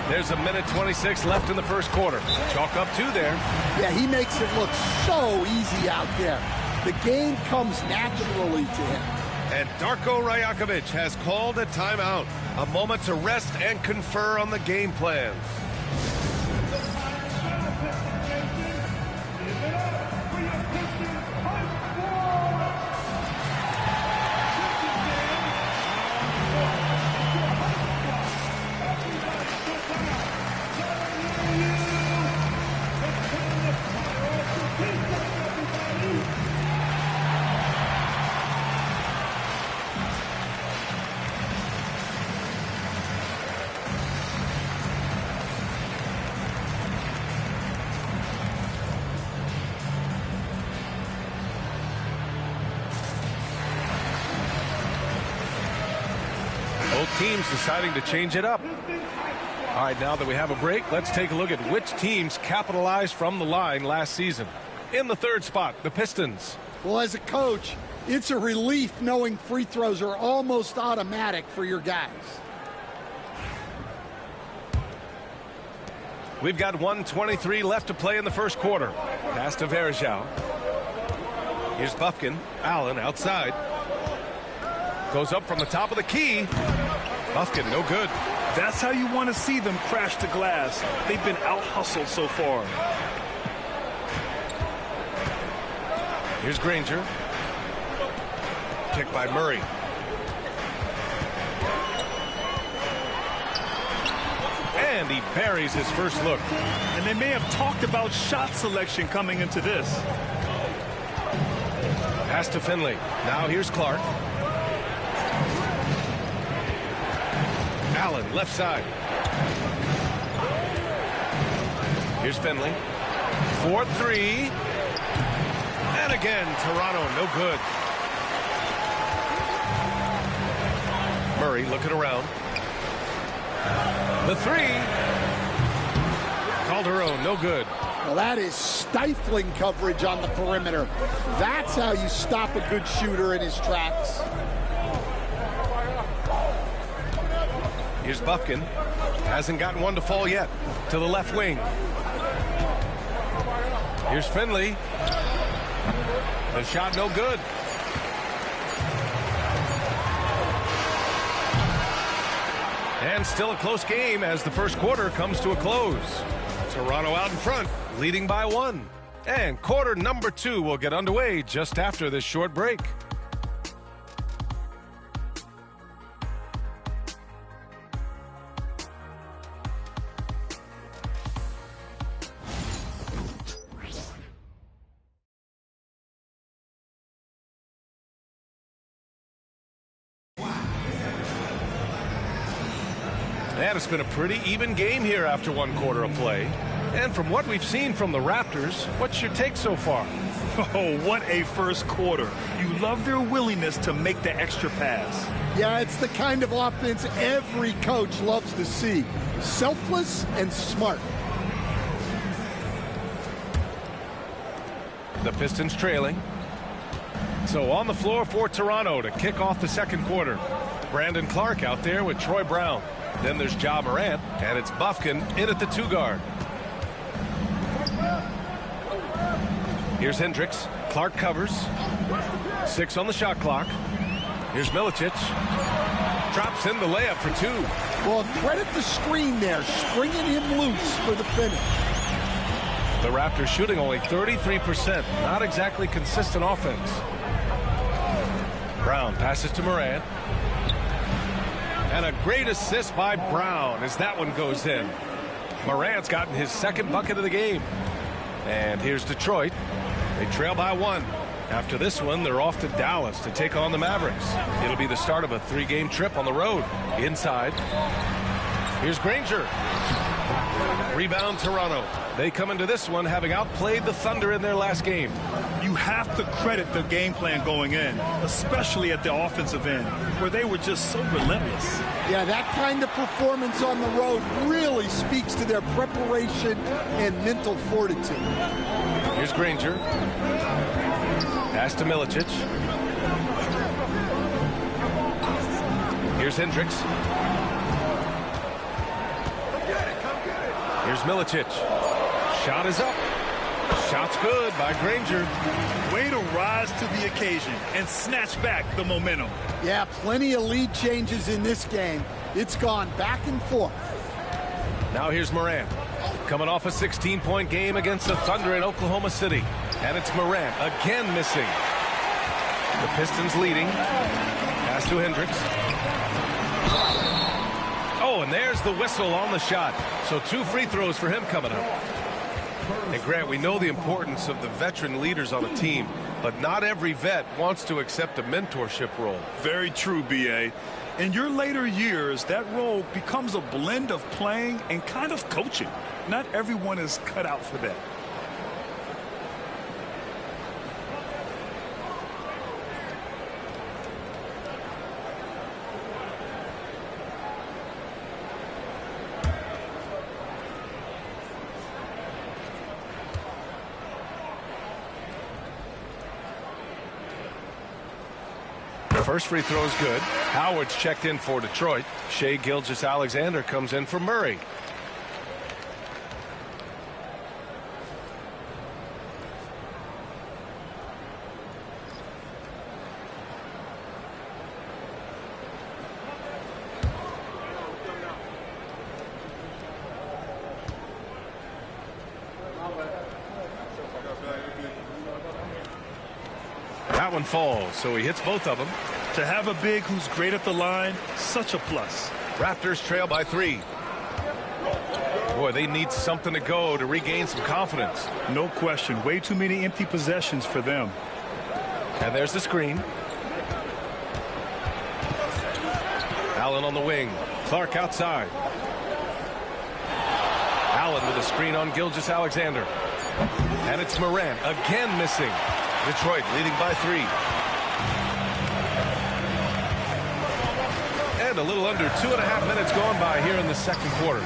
There's 1:26 left in the first quarter. Chalk up 2 there. Yeah, he makes it look so easy out there. The game comes naturally to him. And Darko Rajakovic has called a timeout. A moment to rest and confer on the game plans. Both teams deciding to change it up. All right, now that we have a break, let's take a look at which teams capitalized from the line last season. In the 3rd spot, the Pistons. Well, as a coach, it's a relief knowing free throws are almost automatic for your guys. We've got 1:23 left to play in the first quarter. Pass to Varejao. Here's Bufkin. Allen outside. Goes up from the top of the key. Bufkin, no good. That's how you want to see them crash the glass. They've been out-hustled so far. Here's Granger. Picked by Murray. And he buries his first look. And they may have talked about shot selection coming into this. Pass to Finley. Now here's Clark. Allen, left side. Here's Finley. 4-3. And again, Toronto, no good. Murray looking around. The 3. Calderon, no good. Well, that is stifling coverage on the perimeter. That's how you stop a good shooter in his tracks. Here's Bufkin. Hasn't gotten one to fall yet. To the left wing. Here's Finley. The shot no good. And still a close game as the first quarter comes to a close. Toronto out in front, leading by 1. And quarter number 2 will get underway just after this short break. And it's been a pretty even game here after 1 quarter of play. And from what we've seen from the Raptors, what's your take so far? Oh, what a first quarter. You love their willingness to make the extra pass. Yeah, it's the kind of offense every coach loves to see. Selfless and smart. The Pistons trailing. So on the floor for Toronto to kick off the second quarter. Brandon Clark out there with Troy Brown. Then there's Ja Morant, and it's Bufkin in at the 2 guard. Here's Hendricks. Clark covers. 6 on the shot clock. Here's Milicic. Drops in the layup for 2. Well, credit the screen there, springing him loose for the finish. The Raptors shooting only 33%. Not exactly consistent offense. Brown passes to Morant. And a great assist by Brown as that one goes in. Morant's gotten his second bucket of the game. And here's Detroit. They trail by 1. After this one, they're off to Dallas to take on the Mavericks. It'll be the start of a 3-game trip on the road. Inside. Here's Granger. Rebound Toronto. They come into this one having outplayed the Thunder in their last game. You have to credit the game plan going in, especially at the offensive end, where they were just so relentless. Yeah, that kind of performance on the road really speaks to their preparation and mental fortitude. Here's Granger. Pass to Milicic. Here's Hendricks. Here's Milicic. Shot is up. Shot's good by Granger. Way to rise to the occasion and snatch back the momentum. Yeah, plenty of lead changes in this game. It's gone back and forth. Now here's Morant. Coming off a 16-point game against the Thunder in Oklahoma City. And it's Morant again missing. The Pistons leading. Pass to Hendricks. Oh, and there's the whistle on the shot. So 2 free throws for him coming up. And Grant, we know the importance of the veteran leaders on a team, but not every vet wants to accept a mentorship role. Very true, B.A. In your later years, that role becomes a blend of playing and kind of coaching. Not everyone is cut out for that. First free throw is good. Howard's checked in for Detroit. Shai Gilgeous-Alexander comes in for Murray. That one falls, so he hits both of them. To have a big who's great at the line, such a plus. Raptors trail by 3. Boy, they need something to go to regain some confidence. No question. Way too many empty possessions for them. And there's the screen. Allen on the wing. Clark outside. Allen with a screen on Gilgeous-Alexander. And it's Morant again missing. Detroit leading by 3. And a little under 2.5 minutes gone by here in the second quarter.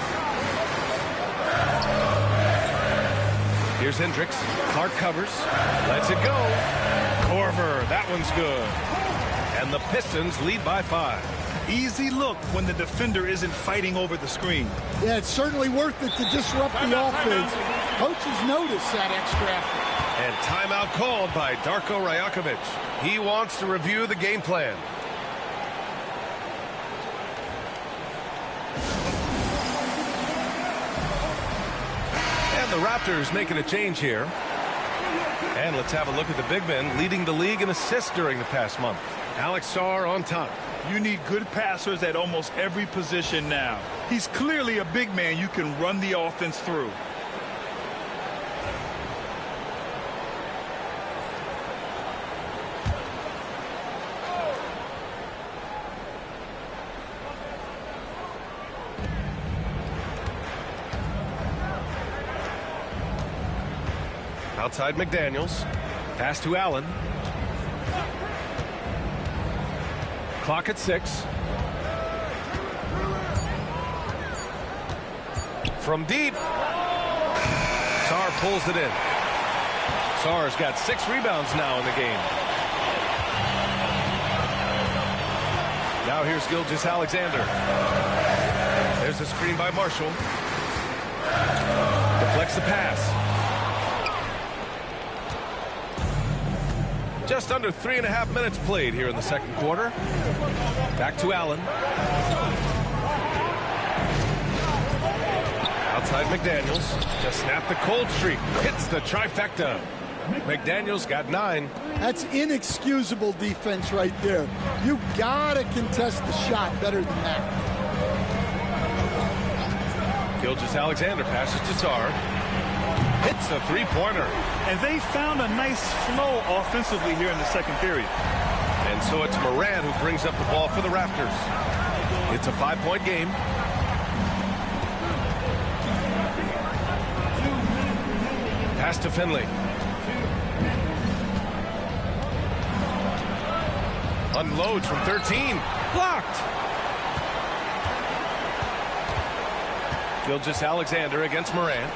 Here's Hendricks. Clark covers. Lets it go. Corver. That one's good. And the Pistons lead by 5. Easy look when the defender isn't fighting over the screen. Yeah, it's certainly worth it to disrupt the offense. Coaches notice that extra effort. And timeout called by Darko Rajakovic. He wants to review the game plan. And the Raptors making a change here. And let's have a look at the big men leading the league in assists during the past month. Alex Sarr on top. You need good passers at almost every position now. He's clearly a big man you can run the offense through. Outside McDaniels. Pass to Allen. Clock at 6. From deep. Sarr pulls it in. Sarr's got 6 rebounds now in the game. Now here's Gilgeous-Alexander. There's a screen by Marshall. Deflects the pass. Just under 3.5 minutes played here in the second quarter. Back to Allen. Outside McDaniels. Just snapped the cold streak. Hits the trifecta. McDaniels got 9. That's inexcusable defense right there. You gotta contest the shot better than that. Gilgeous-Alexander passes to Sarr. Hits a three-pointer. And they found a nice flow offensively here in the second period. And so it's Morant who brings up the ball for the Raptors. It's a 5-point game. Pass to Finley. Unloads from 13. Blocked. Gilgeous-Alexander against Morant.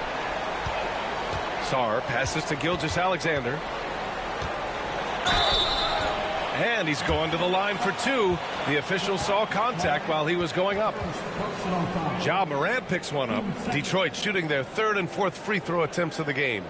Sarr passes to Gilgeous-Alexander. And he's going to the line for 2. The official saw contact while he was going up. Ja Morant picks one up. Detroit shooting their 3rd and 4th free throw attempts of the game.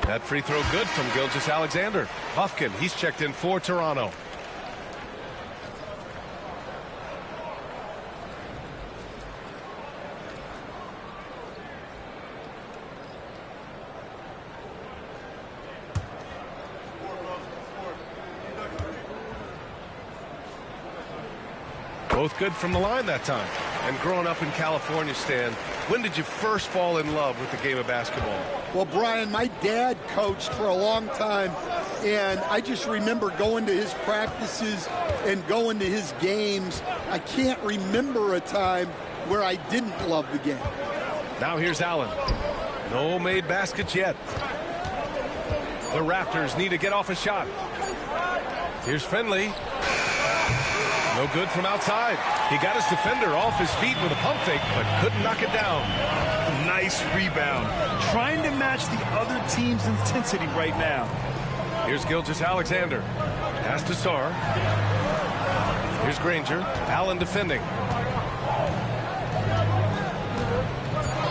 That free throw good from Gilgeous-Alexander. Hufkin, he's checked in for Toronto. Both good from the line that time. And growing up in California, Stan, when did you first fall in love with the game of basketball? Well, Brian, my dad coached for a long time, and I just remember going to his practices and going to his games. I can't remember a time where I didn't love the game. Now here's Allen. No made baskets yet. The Raptors need to get off a shot. Here's Finley. No good from outside. He got his defender off his feet with a pump fake, but couldn't knock it down. Nice rebound. Trying to match the other team's intensity right now. Here's Gilgeous-Alexander. Pass to Sarr. Here's Granger. Allen defending.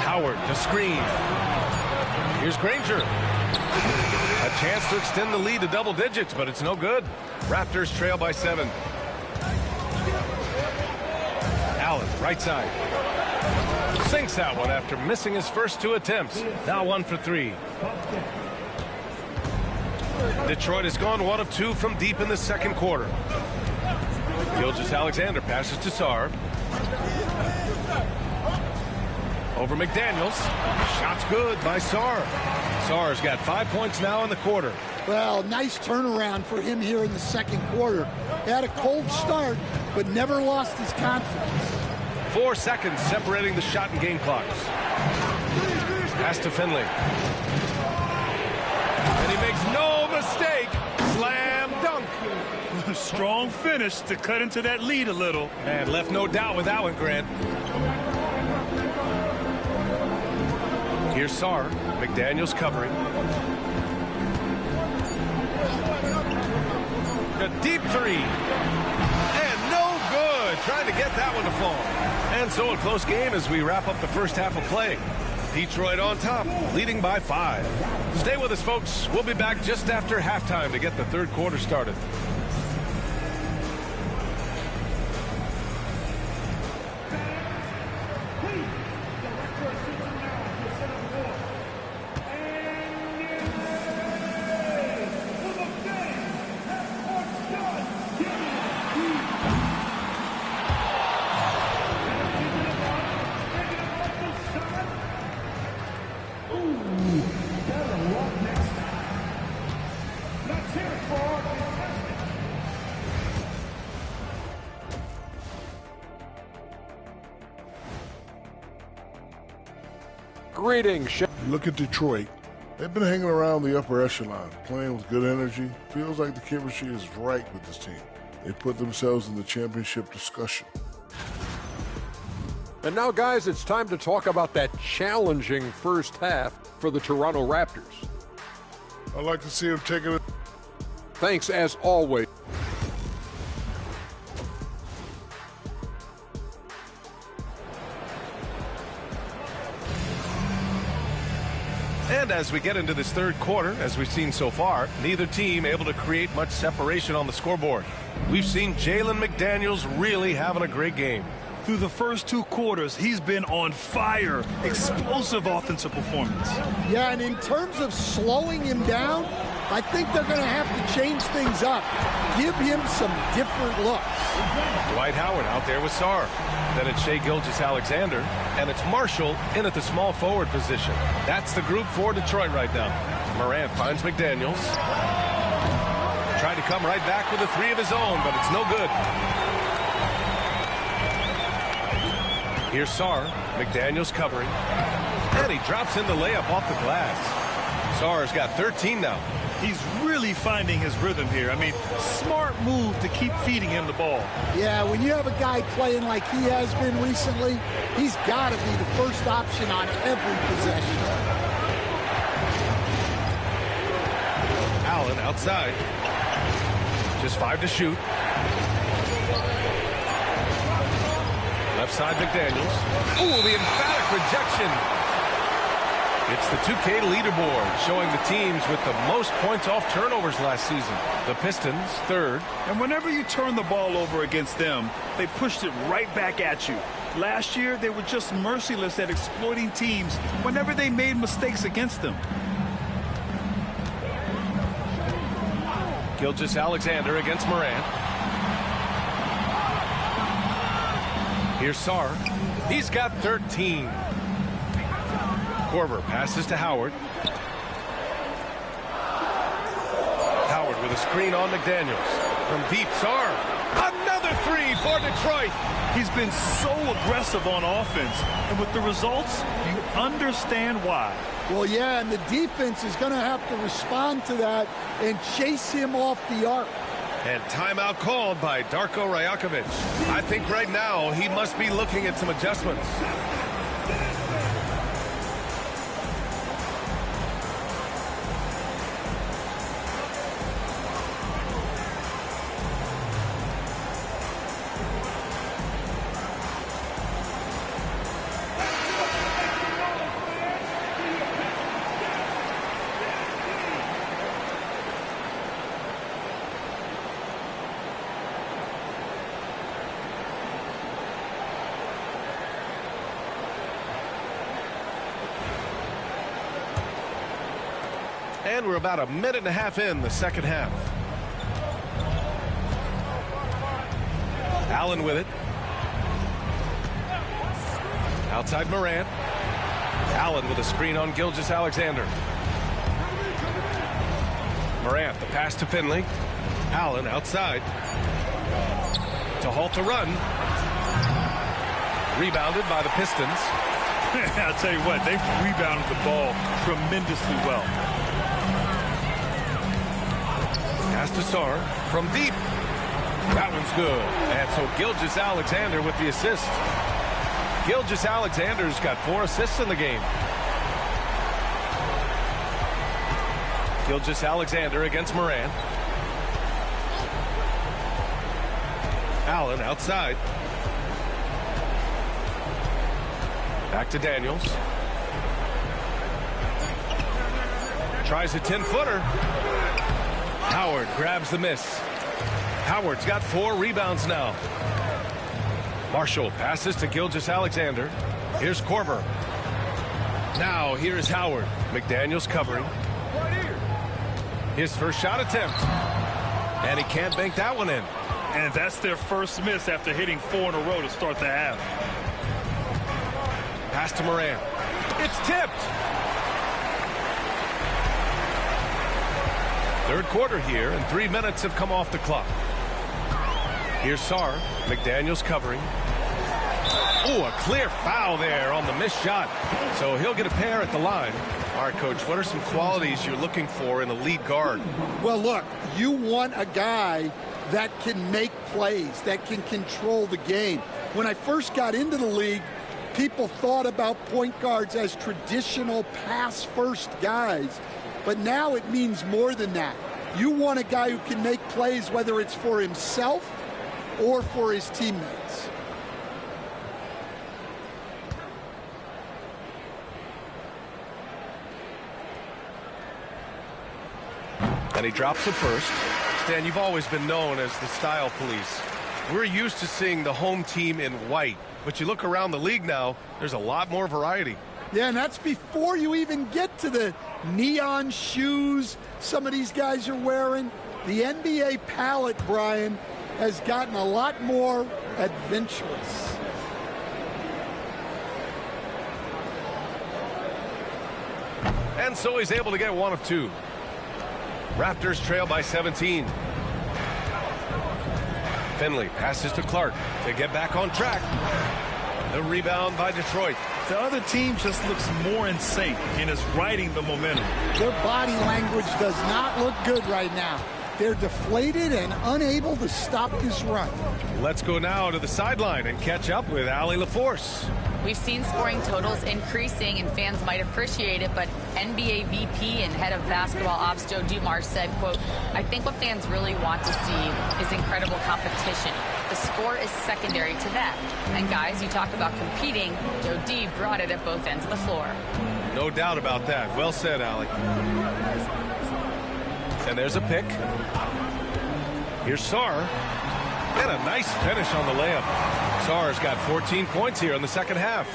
Howard to screen. Here's Granger. A chance to extend the lead to double digits, but it's no good. Raptors trail by 7. Allen, right side. Sinks that one after missing his first 2 attempts. Now 1 for 3. Detroit has gone 1 of 2 from deep in the second quarter. Gilgeous-Alexander passes to Sarr. Over McDaniels. Shot's good by Sarr. Sarr's got 5 points now in the quarter. Well, nice turnaround for him here in the second quarter. He had a cold start, but never lost his confidence. 4 seconds separating the shot and game clocks. Pass to Finley. And he makes no mistake. Slam dunk. Strong finish to cut into that lead a little. And left no doubt with that one, Grant. Here's Sarr. McDaniels covering. A deep three. And no good. Trying to get that one to fall. And so a close game as we wrap up the first half of play. Detroit on top, leading by 5. Stay with us, folks. We'll be back just after halftime to get the third quarter started. Greetings. Look at Detroit. They've been hanging around the upper echelon, playing with good energy. Feels like the chemistry is right with this team. They put themselves in the championship discussion. And now, guys, it's time to talk about that challenging first half for the Toronto Raptors. I'd like to see them taking it. Thanks, as always. And as we get into this third quarter, as we've seen so far, neither team able to create much separation on the scoreboard. We've seen Jalen McDaniels really having a great game. Through the first 2 quarters, he's been on fire. Explosive offensive performance. Yeah, and in terms of slowing him down, I think they're going to have to change things up. Give him some different looks. Dwight Howard out there with Sarr. Then it's Shai Gilgeous-Alexander, and it's Marshall in at the small forward position. That's the group for Detroit right now. Morant finds McDaniels. Tried to come right back with a 3 of his own, but it's no good. Here's Sarr. McDaniels covering. And he drops in the layup off the glass. Sarr's got 13 now. He's really finding his rhythm here. I mean, smart move to keep feeding him the ball. Yeah, when you have a guy playing like he has been recently, he's got to be the first option on every possession. Allen outside. Just 5 to shoot. Left side McDaniels. Ooh, the emphatic rejection. It's the 2K leaderboard showing the teams with the most points off turnovers last season. The Pistons, 3rd. And whenever you turn the ball over against them, they pushed it right back at you. Last year, they were just merciless at exploiting teams whenever they made mistakes against them. Gilgeous-Alexander against Morant. Here's Sarr. He's got 13. Korver passes to Howard. Howard with a screen on McDaniels. From deep, Sarr. Another 3 for Detroit. He's been so aggressive on offense. And with the results, you understand why. Well, yeah, and the defense is going to have to respond to that and chase him off the arc. And timeout called by Darko Rajakovic. I think right now he must be looking at some adjustments. And we're about a minute and a half in the second half. Allen with it. Outside Morant. Allen with a screen on Gilgeous-Alexander. Morant, the pass to Finley. Allen outside. To halt the run. Rebounded by the Pistons. I'll tell you what, they've rebounded the ball tremendously well. Pass to Sarr from deep. That one's good. And so Gilgeous-Alexander with the assist. Gilgeous-Alexander's got 4 assists in the game. Gilgeous-Alexander against Moran. Allen outside. Back to Daniels. Tries a 10-footer. Howard grabs the miss. Howard's got 4 rebounds now. Marshall passes to Gilgeous-Alexander. Here's Korver. Now here is Howard. McDaniels covering. His first shot attempt. And he can't bank that one in. And that's their first miss after hitting 4 in a row to start the half. Pass to Moran. It's tipped. Third quarter here, and 3 minutes have come off the clock. Here's Sarr. McDaniels covering. Oh, a clear foul there on the missed shot. So he'll get a pair at the line. All right, Coach, what are some qualities you're looking for in a lead guard? Well, look, you want a guy that can make plays, that can control the game. When I first got into the league, people thought about point guards as traditional pass-first guys. But now it means more than that. You want a guy who can make plays, whether it's for himself or for his teammates. And he drops the first. Stan, you've always been known as the style police. We're used to seeing the home team in white, but you look around the league now, there's a lot more variety. Yeah, and that's before you even get to the neon shoes some of these guys are wearing. The NBA palette, Brian, has gotten a lot more adventurous. And so he's able to get 1 of 2. Raptors trail by 17. Finley passes to Clark to get back on track. The rebound by Detroit. The other team just looks more in sync and is riding the momentum. Their body language does not look good right now. They're deflated and unable to stop this run. Let's go now to the sideline and catch up with Allie LaForce. We've seen scoring totals increasing, and fans might appreciate it, but NBA VP and head of basketball ops Joe Dumars said, quote, "I think what fans really want to see is incredible competition. The score is secondary to that. And guys, you talk about competing, Joe D brought it at both ends of the floor." No doubt about that. Well said, Allie. And there's a pick. Here's Sarr. And a nice finish on the layup. Sarr's got 14 points here in the second half.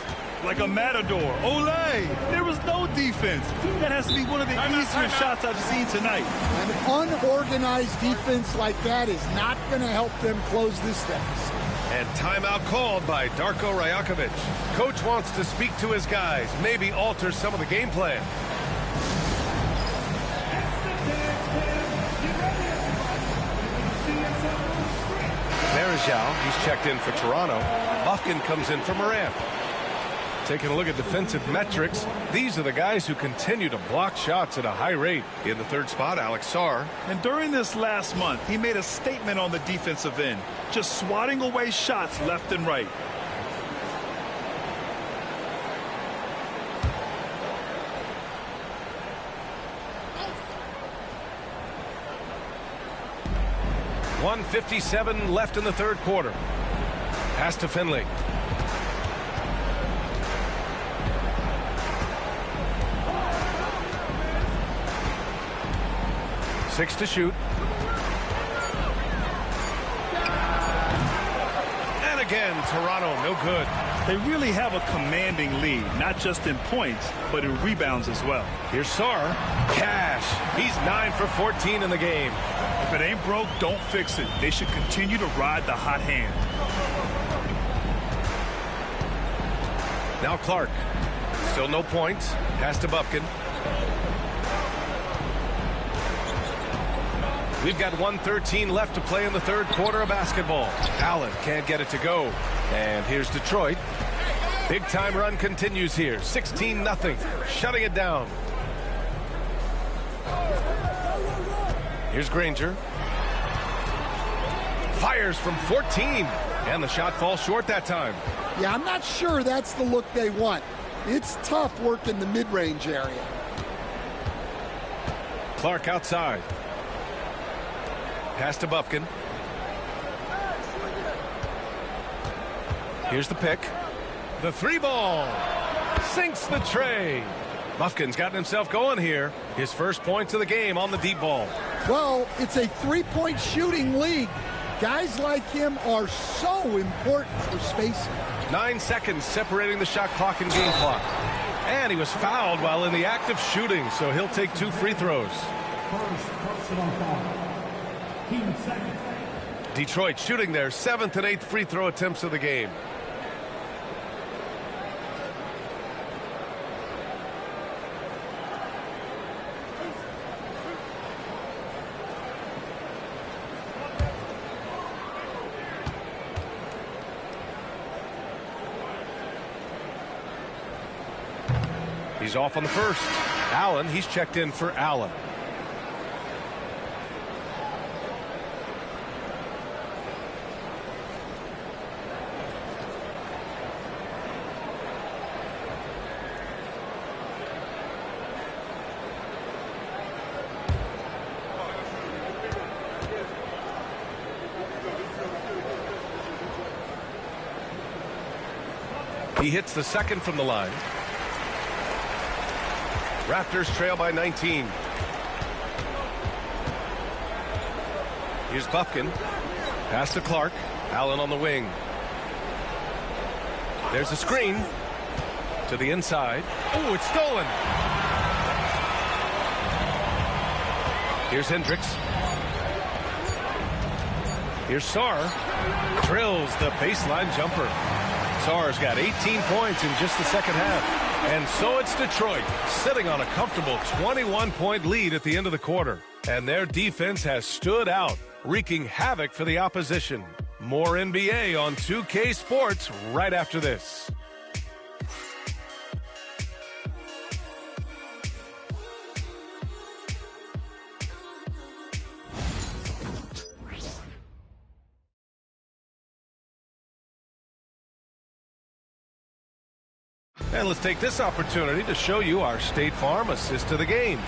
Like a matador. Olay! There was no defense. That has to be one of the easier shots I've seen tonight. An unorganized defense like that is not going to help them close this deficit. And timeout called by Darko Rajakovic. Coach wants to speak to his guys, maybe alter some of the game plan. There is Zhao. He's checked in for Toronto. Buffkin comes in for Moran. Taking a look at defensive metrics, these are the guys who continue to block shots at a high rate. In the third spot, Alex Sarr. And during this last month, he made a statement on the defensive end, just swatting away shots left and right. .157 left in the third quarter. Pass to Finley. Six to shoot. And again, Toronto, no good. They really have a commanding lead, not just in points, but in rebounds as well. Here's Sarr. Cash. He's 9 for 14 in the game. If it ain't broke, don't fix it. They should continue to ride the hot hand. Now Clark. Still no points. Pass to Buffkin. We've got 1:13 left to play in the third quarter of basketball. Allen can't get it to go. And here's Detroit. Big time run continues here. 16-0. Shutting it down. Here's Granger. Fires from 14. And the shot falls short that time. Yeah, I'm not sure that's the look they want. It's tough work in the mid-range area. Clark outside. Pass to Bufkin. Here's the pick. The 3-ball. Sinks the tray. Bufkin's gotten himself going here. His first points of the game on the deep ball. Well, it's a three-point shooting league. Guys like him are so important for spacing. 9 seconds separating the shot clock and game clock. And he was fouled while in the act of shooting, so he'll take 2 free throws. Detroit shooting their 7th and 8th free throw attempts of the game. He's off on the first. Allen, he's checked in for Allen. He hits the second from the line. Raptors trail by 19. Here's Bufkin. Pass to Clark. Allen on the wing. There's a screen. To the inside. Oh, it's stolen. Here's Hendricks. Here's Sarr. Drills the baseline jumper. Sarr's got 18 points in just the second half. And so it's Detroit, sitting on a comfortable 21-point lead at the end of the quarter. And their defense has stood out, wreaking havoc for the opposition. More NBA on 2K Sports right after this. And let's take this opportunity to show you our State Farm assist to the game.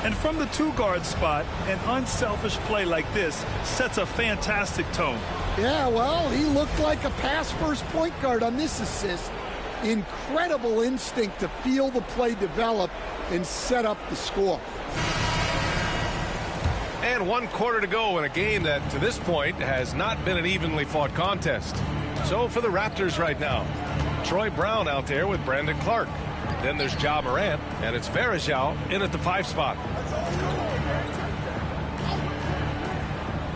And from the two-guard spot, an unselfish play like this sets a fantastic tone. Yeah, well, he looked like a pass-first point guard on this assist. Incredible instinct to feel the play develop and set up the score. And 1 quarter to go in a game that, to this point, has not been an evenly fought contest. So for the Raptors right now, Troy Brown out there with Brandon Clark. Then there's Ja Morant, and it's Varejao in at the 5 spot.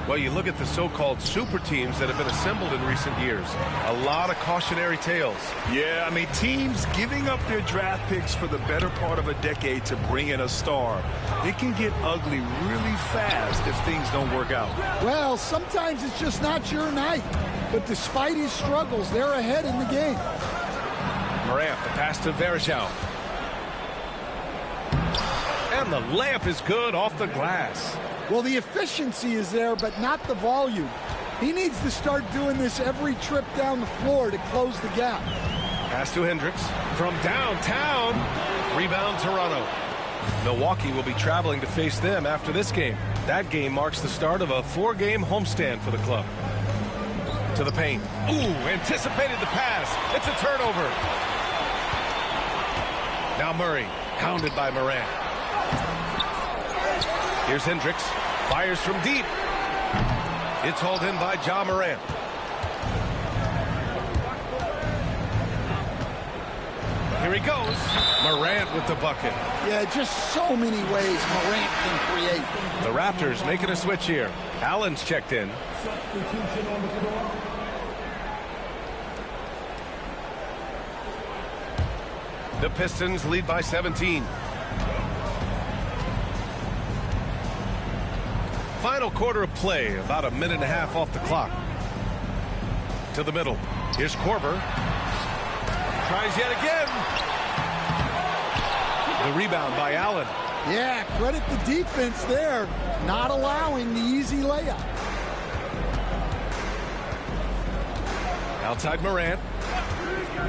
Well, you look at the so-called super teams that have been assembled in recent years. A lot of cautionary tales. Yeah, I mean, teams giving up their draft picks for the better part of a decade to bring in a star. It can get ugly really fast if things don't work out. Well, sometimes it's just not your night. But despite his struggles, they're ahead in the game. Morant, the pass to Varejao. And the layup is good off the glass. Well, the efficiency is there, but not the volume. He needs to start doing this every trip down the floor to close the gap. Pass to Hendricks from downtown. Rebound Toronto. Milwaukee will be traveling to face them after this game. That game marks the start of a 4-game homestand for the club. To the paint. Ooh, anticipated the pass. It's a turnover. Now Murray, hounded by Morant. Here's Hendricks. Fires from deep. It's hauled in by Ja Morant. Here he goes. Morant with the bucket. Yeah, just so many ways Morant can create. The Raptors making a switch here. Allen's checked in. The Pistons lead by 17. Final quarter of play, about a minute and a half off the clock. To the middle. Here's Korver. Tries yet again. The rebound by Allen. Yeah, credit the defense there, not allowing the easy layup. Outside Morant.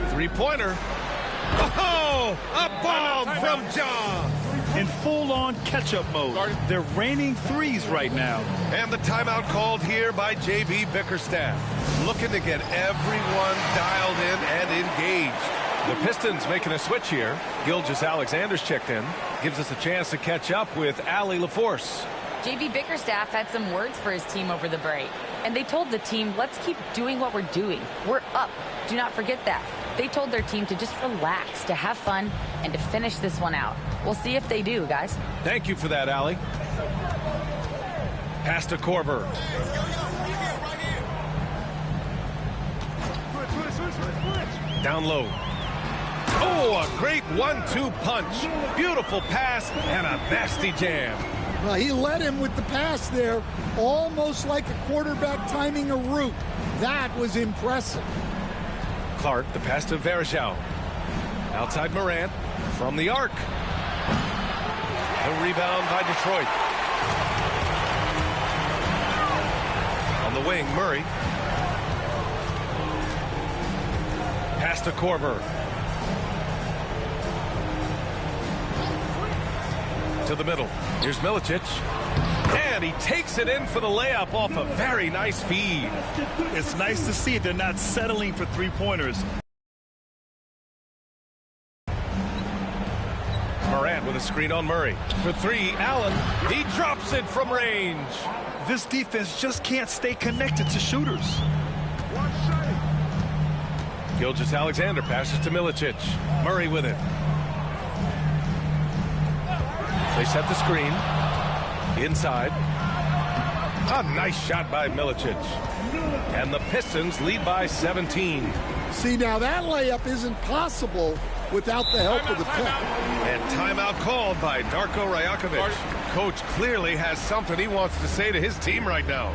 Three-pointer. Oh, a bomb from John. In full-on catch-up mode. They're raining threes right now. And the timeout called here by J.B. Bickerstaff. Looking to get everyone dialed in and engaged. The Pistons making a switch here. Gilgeous-Alexander's checked in. Gives us a chance to catch up with Allie LaForce. J.B. Bickerstaff had some words for his team over the break. And they told the team, let's keep doing what we're doing. We're up. Do not forget that. They told their team to just relax, to have fun, and to finish this one out. We'll see if they do, guys. Thank you for that, Allie. Pass to Korver. Down low. Oh, a great 1-2 punch. Beautiful pass and a nasty jam. Well, he led him with the pass there, almost like a quarterback timing a route. That was impressive. Clark, the pass to Verjao. Outside Morant from the arc. The rebound by Detroit. On the wing, Murray. Pass to Korver. To the middle. Here's Milicic. And he takes it in for the layup off a very nice feed. It's nice to see they're not settling for three-pointers. Morant with a screen on Murray. For three, Allen. He drops it from range. This defense just can't stay connected to shooters. Gilgeous-Alexander passes to Milicic. Murray with it. They set the screen. Inside. A nice shot by Milicic. And the Pistons lead by 17. See, now that layup isn't possible without the help of the pick. And timeout called by Darko Rajakovic. Coach clearly has something he wants to say to his team right now.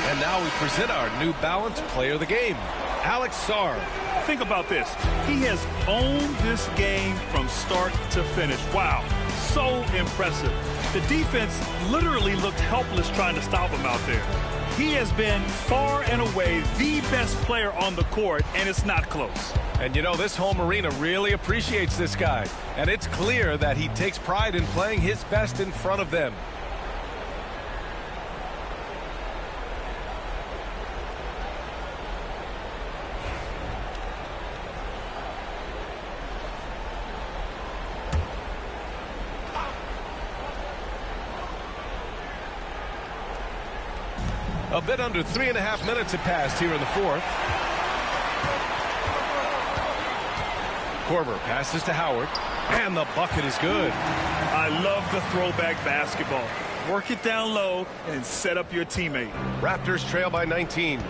And now we present our New Balance Player of the Game, Alex Sarr. Think about this. He has owned this game from start to finish. Wow, so impressive. The defense literally looked helpless trying to stop him out there. He has been far and away the best player on the court, and it's not close. And you know, this home arena really appreciates this guy. And it's clear that he takes pride in playing his best in front of them. A bit under 3.5 minutes have passed here in the fourth. Korver passes to Howard, and the bucket is good. I love the throwback basketball. Work it down low and set up your teammate. Raptors trail by 19.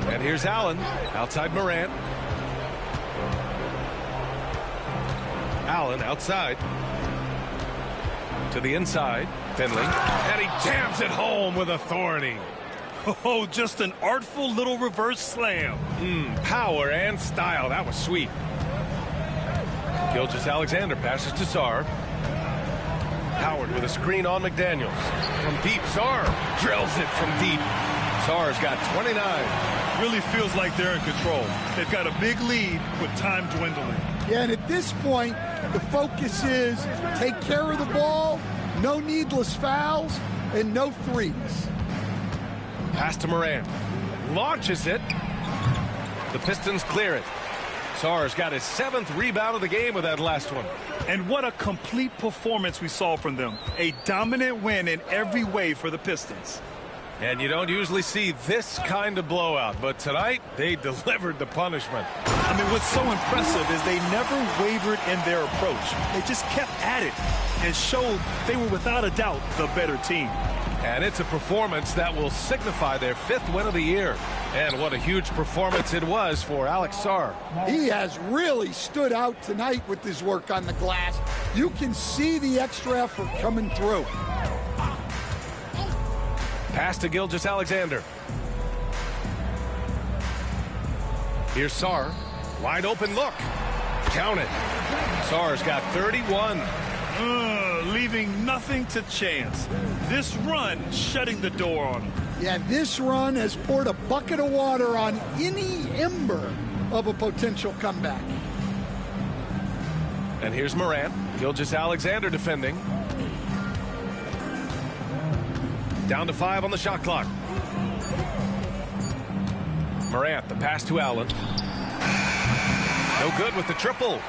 And here's Allen, outside Morant. Allen outside. To the inside, Finley. And he jams it home with authority. Oh, just an artful little reverse slam. Power and style. That was sweet. Gilgeous-Alexander passes to Sarr. Howard with a screen on McDaniels. From deep, Sarr drills it from deep. Sarr's got 29. Really feels like they're in control. They've got a big lead with time dwindling. Yeah, and at this point, the focus is take care of the ball, no needless fouls, and no threes. Pass to Morant. Launches it. The Pistons clear it. Sarr's got his 7th rebound of the game with that last one. And what a complete performance we saw from them. A dominant win in every way for the Pistons. And you don't usually see this kind of blowout, but tonight they delivered the punishment. I mean, what's so impressive is they never wavered in their approach. They just kept at it and showed they were without a doubt the better team. And it's a performance that will signify their 5th win of the year. And what a huge performance it was for Alex Sarr. He has really stood out tonight with his work on the glass. You can see the extra effort coming through. Pass to Gilgeous-Alexander. Here's Sarr. Wide open look. Count it. Sarr's got 31. Leaving nothing to chance. This run shutting the door on him. Yeah, this run has poured a bucket of water on any ember of a potential comeback. And here's Morant. Gilgeous-Alexander defending. Down to 5 on the shot clock. Morant, the pass to Allen. No good with the triple.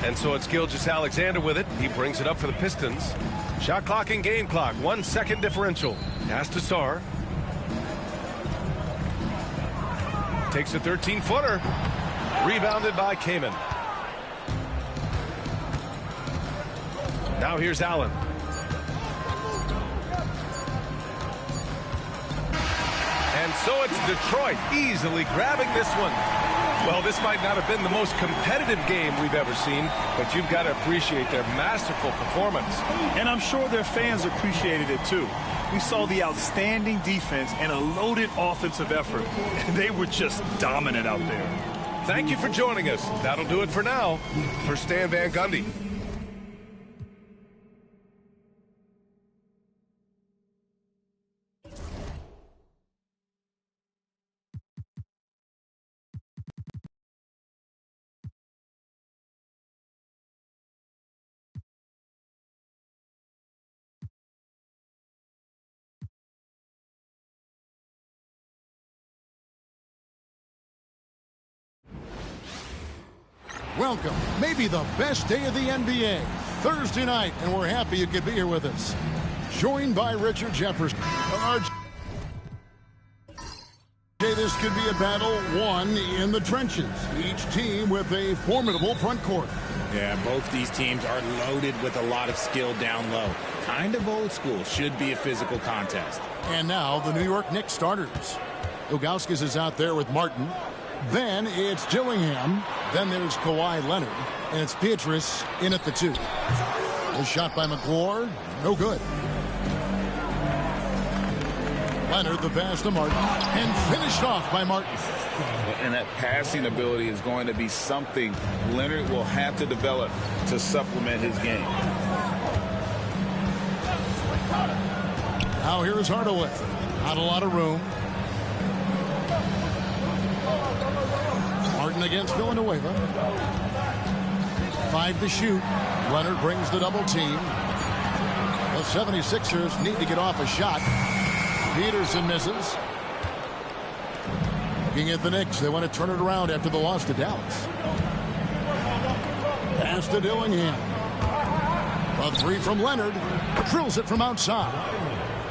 And so it's Gilgeous-Alexander with it. He brings it up for the Pistons. Shot clock and game clock. 1 second differential. Pass to Sarr. Takes a 13-footer. Rebounded by Kaman. Now here's Allen. And so it's Detroit easily grabbing this one. Well, this might not have been the most competitive game we've ever seen, but you've got to appreciate their masterful performance. And I'm sure their fans appreciated it too. We saw the outstanding defense and a loaded offensive effort. They were just dominant out there. Thank you for joining us. That'll do it for now. For Stan Van Gundy. Welcome, maybe the best day of the NBA, Thursday night, and we're happy you could be here with us. Joined by Richard Jefferson. This could be a battle won in the trenches, each team with a formidable front court. Yeah, both these teams are loaded with a lot of skill down low. Kind of old school, should be a physical contest. And now the New York Knicks starters. Ilgauskas is out there with Martin. Then it's Dillingham. Then there's Kawhi Leonard. And it's Pietrus in at the 2. A shot by McClure. No good. Leonard, the pass to Martin. And finished off by Martin. And that passing ability is going to be something Leonard will have to develop to supplement his game. Now here's Hardaway. Not a lot of room. Martin against Villanueva. 5 to shoot. Leonard brings the double team. The 76ers need to get off a shot. Peterson misses. Looking at the Knicks, they want to turn it around after the loss to Dallas. Pass to Dillingham. A 3 from Leonard. Drills it from outside.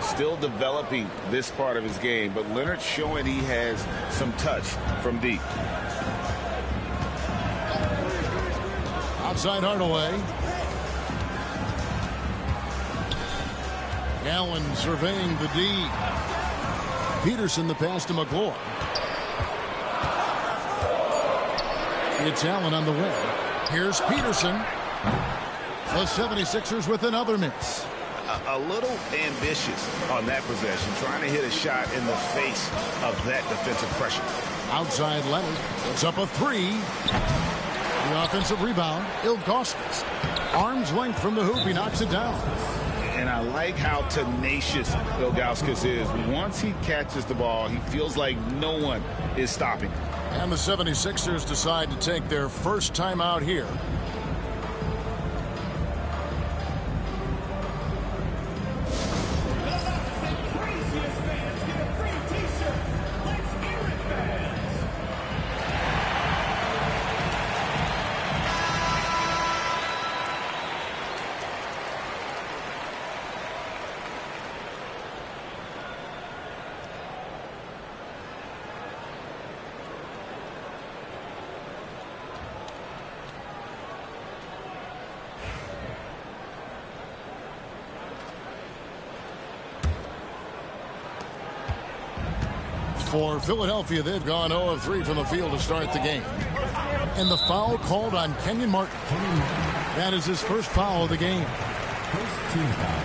Still developing this part of his game, but Leonard showing he has some touch from deep. Outside Hardaway. Allen surveying the D. Peterson the pass to McClure. It's Allen on the way. Here's Peterson. The 76ers with another miss. A little ambitious on that possession, trying to hit a shot in the face of that defensive pressure. Outside Leonard. It's up a 3. The offensive rebound, Ilgauskas. Arm's length from the hoop, he knocks it down. And I like how tenacious Ilgauskas is. Once he catches the ball, he feels like no one is stopping him. And the 76ers decide to take their first time out here. For Philadelphia, they've gone 0 of 3 from the field to start the game. And the foul called on Kenyon Martin. That is his first foul of the game. First team foul.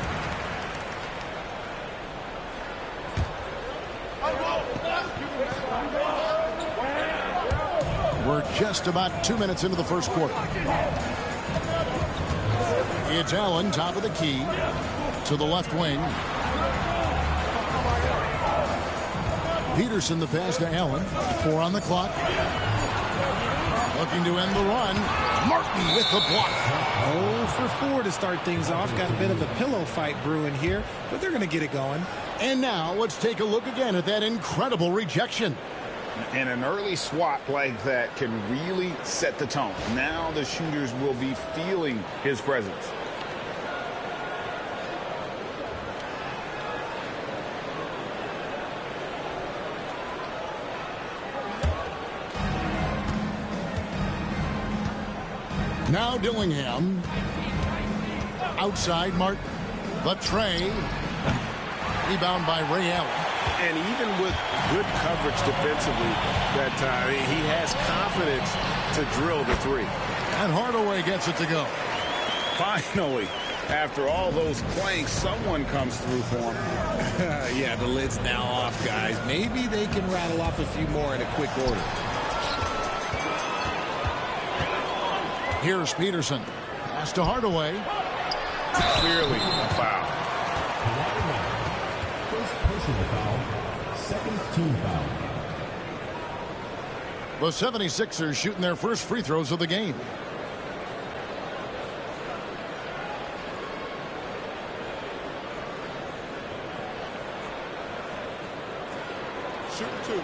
We're just about 2 minutes into the first quarter. It's Allen, top of the key, to the left wing. Peterson, the pass to Allen. 4 on the clock. Looking to end the run. Martin with the block. 0 for 4 to start things off. Got a bit of a pillow fight brewing here, but they're going to get it going. And now let's take a look again at that incredible rejection. And an early swat like that can really set the tone. Now the shooters will be feeling his presence. Now Dillingham. Outside Martin. The tray. Rebound by Ray Allen. And even with good coverage defensively that time, he has confidence to drill the three. And Hardaway gets it to go. Finally, after all those planks, someone comes through for him. Yeah, the lid's now off, guys. Maybe they can rattle off a few more in a quick order. Here's Peterson. Pass to Hardaway. Clearly a foul. First personal foul. Second team foul. The 76ers shooting their first free throws of the game. Shoot 2.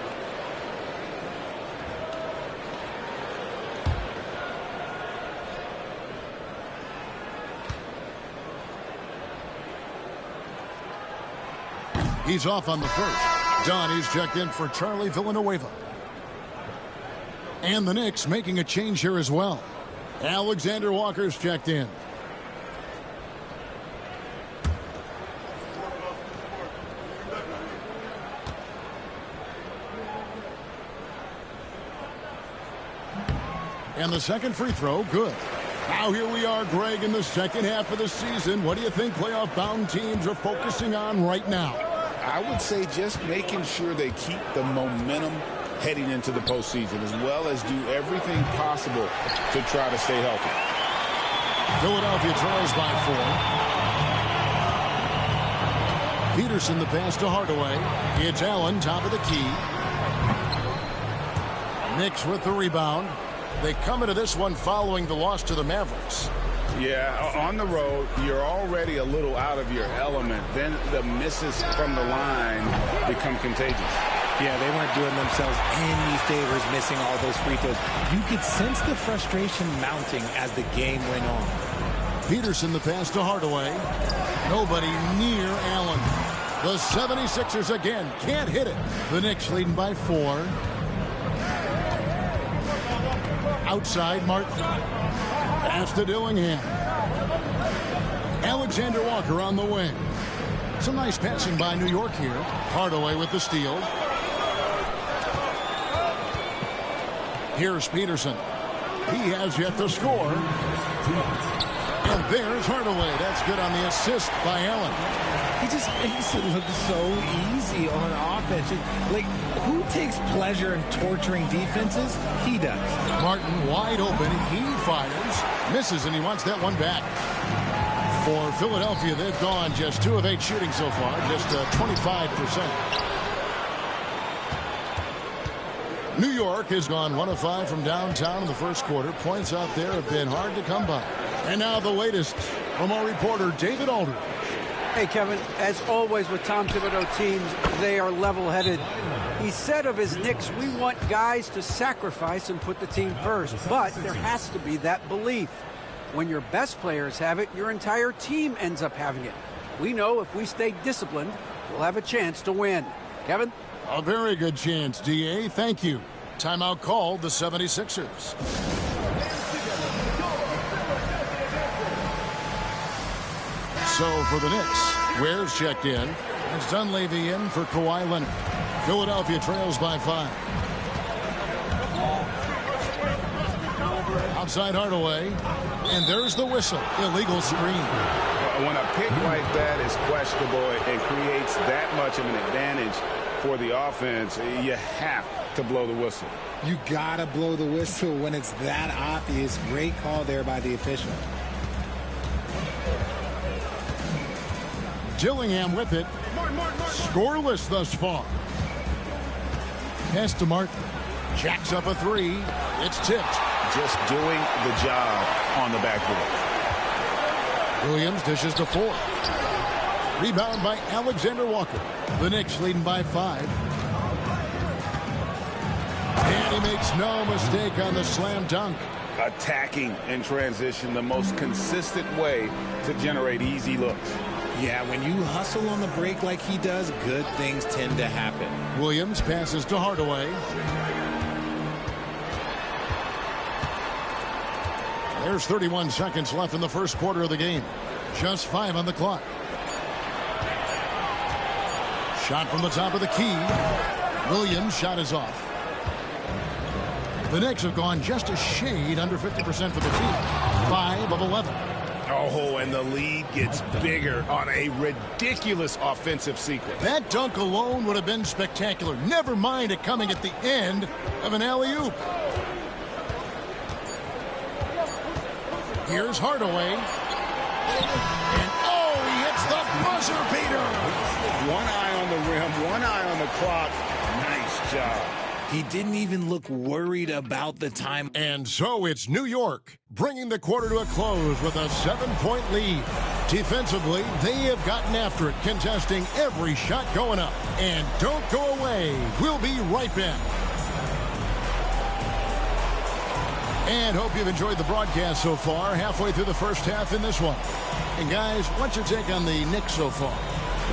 He's off on the first. Donnie's checked in for Charlie Villanueva. And the Knicks making a change here as well. Alexander Walker's checked in. And the second free throw, good. Now here we are, Greg, in the second half of the season. What do you think playoff-bound teams are focusing on right now? I would say just making sure they keep the momentum heading into the postseason, as well as do everything possible to try to stay healthy. Philadelphia trails by 4. Peterson, the pass to Hardaway. It's Allen, top of the key. Knicks with the rebound. They come into this one following the loss to the Mavericks. Yeah, on the road, you're already a little out of your element. Then the misses from the line become contagious. Yeah, they weren't doing themselves any favors missing all those free throws. You could sense the frustration mounting as the game went on. Peterson, the pass to Hardaway. Nobody near Allen. The 76ers again can't hit it. The Knicks leading by 4. Outside Martin. Pass to Dillingham. Alexander Walker on the wing. Some nice passing by New York here. Hardaway with the steal. Here's Peterson. He has yet to score. And there's Hardaway. That's good on the assist by Allen. He just makes it look so easy on offense. Like, who takes pleasure in torturing defenses? He does. Martin wide open. He fires. Misses, and he wants that one back. For Philadelphia, they've gone just 2 of 8 shooting so far. Just 25%. New York has gone 1 of 5 from downtown in the first quarter. Points out there have been hard to come by. And now the latest from our reporter, David Aldridge. Hey, Kevin, as always with Tom Thibodeau teams, they are level-headed. He said of his Knicks, we want guys to sacrifice and put the team first. But there has to be that belief. When your best players have it, your entire team ends up having it. We know if we stay disciplined, we'll have a chance to win. Kevin? A very good chance, D.A. Thank you. Timeout called the 76ers. So for the Knicks, Ware's checked in. It's Dunleavy in for Kawhi Leonard. Philadelphia trails by 5. Outside Hardaway. And there's the whistle. Illegal screen. When a pick like that is questionable and creates that much of an advantage for the offense, you have to blow the whistle. You got to blow the whistle when it's that obvious. Great call there by the official. Dillingham with it. Scoreless thus far. Pass to Martin. Jacks up a 3. It's tipped. Just doing the job on the backboard. Williams dishes to 4. Rebound by Alexander Walker. The Knicks leading by 5. And he makes no mistake on the slam dunk. Attacking in transition, the most consistent way to generate easy looks. Yeah, when you hustle on the break like he does, good things tend to happen. Williams passes to Hardaway. There's 31 seconds left in the first quarter of the game. Just 5 on the clock. Shot from the top of the key. Williams' shot is off. The Knicks have gone just a shade under 50% for the field. 5 of 11. Oh, and the lead gets bigger on a ridiculous offensive sequence. That dunk alone would have been spectacular. Never mind it coming at the end of an alley-oop. Here's Hardaway. And oh, he hits the buzzer beater. One eye on the rim, one eye on the clock. Nice job. He didn't even look worried about the time. And so it's New York bringing the quarter to a close with a 7-point lead. Defensively, they have gotten after it, contesting every shot going up. And don't go away. We'll be right back. And hope you've enjoyed the broadcast so far. Halfway through the first half in this one. And guys, what's your take on the Knicks so far?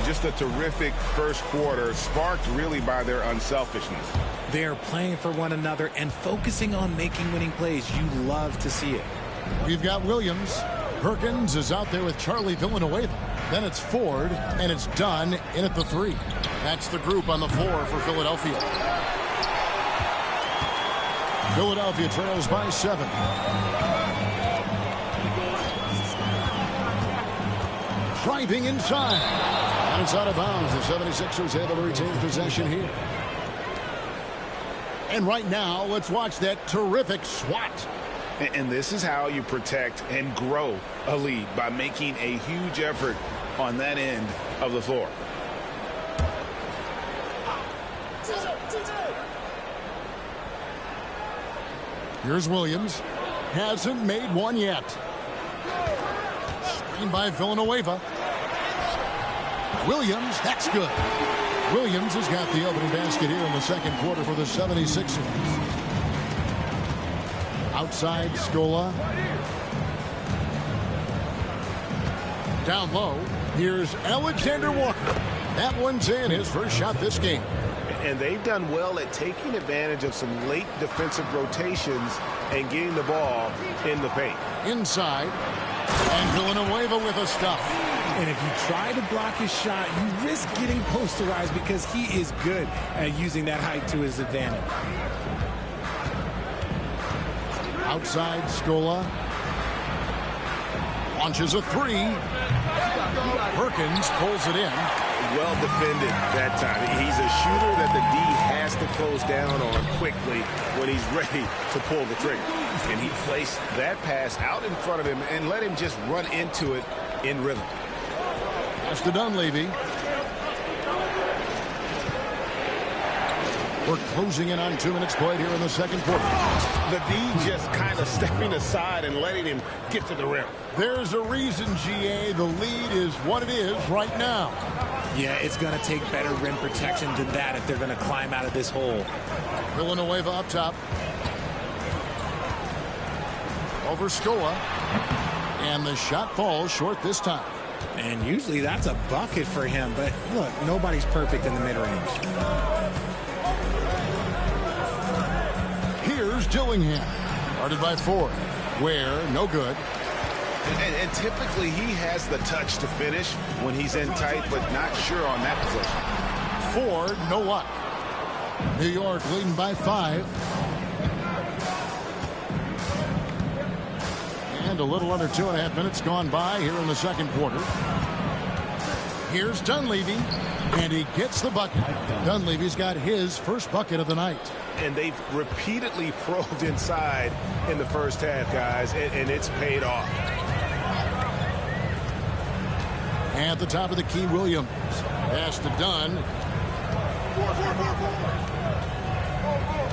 Just a terrific first quarter, sparked really by their unselfishness. They're playing for one another and focusing on making winning plays. You love to see it. We've got Williams. Perkins is out there with Charlie Villanueva. Then it's Ford, and it's Dunn in at the 3. That's the group on the floor for Philadelphia. Philadelphia trails by 7. Driving inside. And it's out of bounds. The 76ers able to retain possession here. And right now, let's watch that terrific swat. And this is how you protect and grow a lead, by making a huge effort on that end of the floor. Here's Williams. Hasn't made one yet. Screen by Villanueva. Williams, that's good. Williams has got the opening basket here in the second quarter for the 76ers. Outside, Scola. Down low, here's Alexander Walker. That one's in, his first shot this game. And they've done well at taking advantage of some late defensive rotations and getting the ball in the paint. Inside, and Villanueva with a stop. And if you try to block his shot, you risk getting posterized because he is good at using that height to his advantage. Outside, Scola. Launches a 3. Perkins pulls it in. Well defended that time. He's a shooter that the D has to close down on quickly when he's ready to pull the trigger. And he placed that pass out in front of him and let him just run into it in rhythm. Pass to Dunleavy. We're closing in on 2 minutes played here in the second quarter. The D just kind of stepping aside and letting him get to the rim. There's a reason, GA, the lead is what it is right now. Yeah, it's going to take better rim protection than that if they're going to climb out of this hole. Villanueva up top. Over Scola. And the shot falls short this time. And usually that's a bucket for him. But look, nobody's perfect in the mid-range. Here's Dillingham. Guarded by Ford. Ware, no good. And typically he has the touch to finish when he's in tight, but not sure on that possession. Ford, no luck. New York leading by 5. And a little under 2.5 minutes gone by here in the second quarter. Here's Dunleavy, and he gets the bucket. Dunleavy's got his first bucket of the night. And they've repeatedly probed inside in the first half, guys, and it's paid off. At the top of the key, Williams. Pass to Dunn.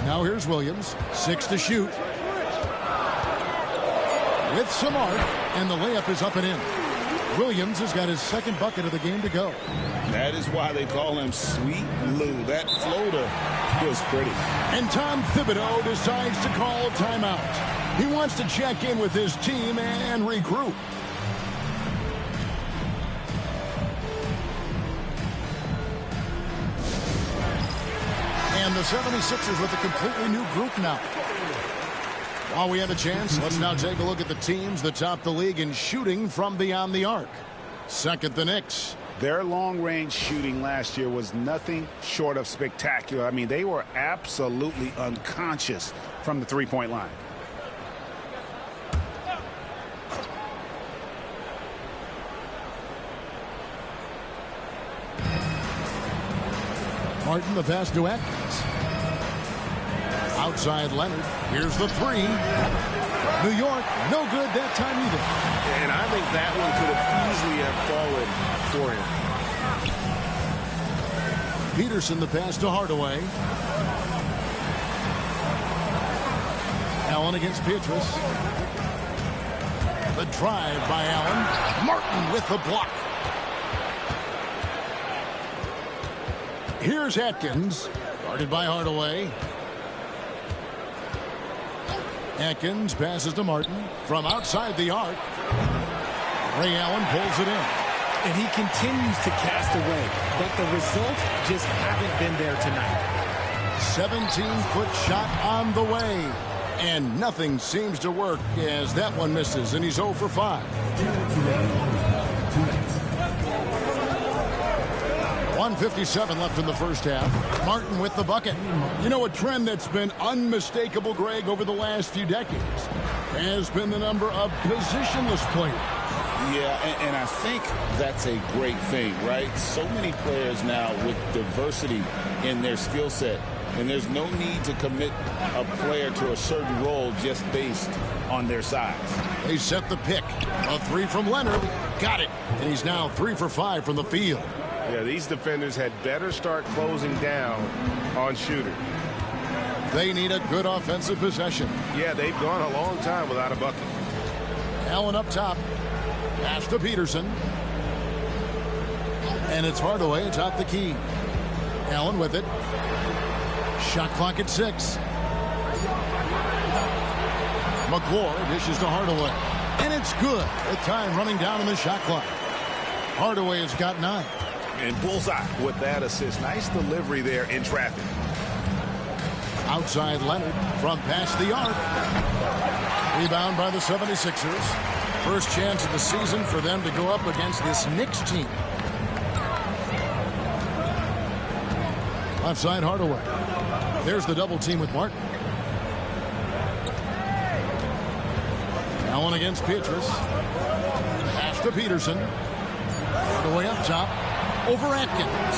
Now here's Williams. 6 to shoot. With some arc, and the layup is up and in. Williams has got his second bucket of the game to go. That is why they call him Sweet Lou. That floater was pretty. And Tom Thibodeau decides to call timeout. He wants to check in with his team and regroup. And the 76ers with a completely new group now. While we have a chance, let's now take a look at the teams that top the league in shooting from beyond the arc. Second, the Knicks. Their long-range shooting last year was nothing short of spectacular. I mean, they were absolutely unconscious from the three-point line. Martin, the pass to Atkins. Outside Leonard. Here's the 3. New York, no good that time either. And I think that one could have easily have fallen for him. Peterson, the pass to Hardaway. Allen against Pietrus. The drive by Allen. Martin with the block. Here's Atkins, guarded by Hardaway. Atkins passes to Martin from outside the arc. Ray Allen pulls it in. And he continues to cast away, but the results just haven't been there tonight. 17-foot shot on the way. And nothing seems to work as that one misses, and he's 0 for 5. 1:57 left in the first half. Martin with the bucket. You know, a trend that's been unmistakable, Greg, over the last few decades has been the number of positionless players. Yeah, and I think that's a great thing, right? So many players now with diversity in their skill set, and there's no need to commit a player to a certain role just based on their size. They set the pick. A 3 from Leonard. Got it. And he's now 3 for 5 from the field. Yeah, these defenders had better start closing down on shooters. They need a good offensive possession. Yeah, they've gone a long time without a bucket. Allen up top. Pass to Peterson. And it's Hardaway atop the key. Allen with it. Shot clock at 6. McClure dishes to Hardaway. And it's good. The time running down on the shot clock. Hardaway has got 9. And bullseye with that assist. Nice delivery there in traffic. Outside Leonard from past the arc. Rebound by the 76ers. First chance of the season for them to go up against this Knicks team. Left side Hardaway. There's the double team with Martin. Allen against Pietrus. Pass to Peterson. Hardaway up top. Over Atkins.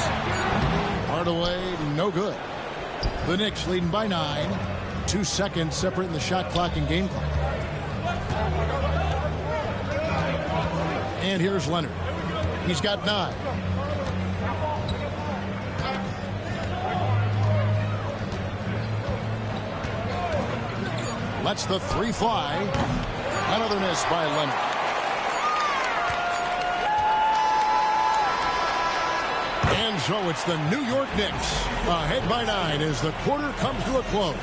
Hardaway, no good. The Knicks leading by 9. 2 seconds separating the shot clock and game clock. And here's Leonard. He's got 9. Lets the 3 fly. Another miss by Leonard. And so it's the New York Knicks ahead by 9 as the quarter comes to a close.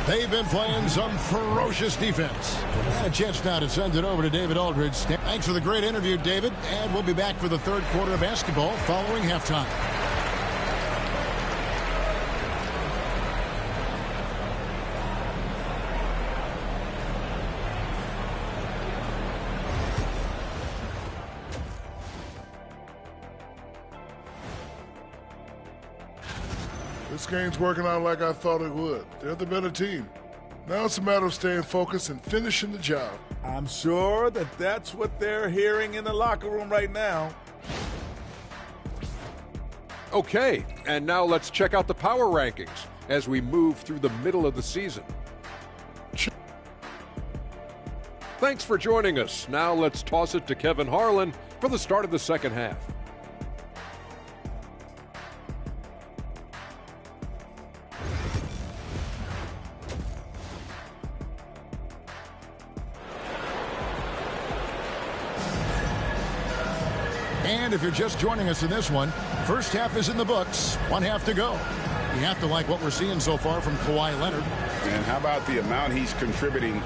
They've been playing some ferocious defense. A chance now to send it over to David Aldridge. Thanks for the great interview, David. And we'll be back for the third quarter of basketball following halftime. This game's working out like I thought it would. They're the better team. Now it's a matter of staying focused and finishing the job. I'm sure that's what they're hearing in the locker room right now. Okay, and now let's check out the power rankings as we move through the middle of the season. Thanks for joining us. Now let's toss it to Kevin Harlan for the start of the second half. And if you're just joining us in this one, first half is in the books. One half to go. You have to like what we're seeing so far from Kawhi Leonard. And how about the amount he's contributing?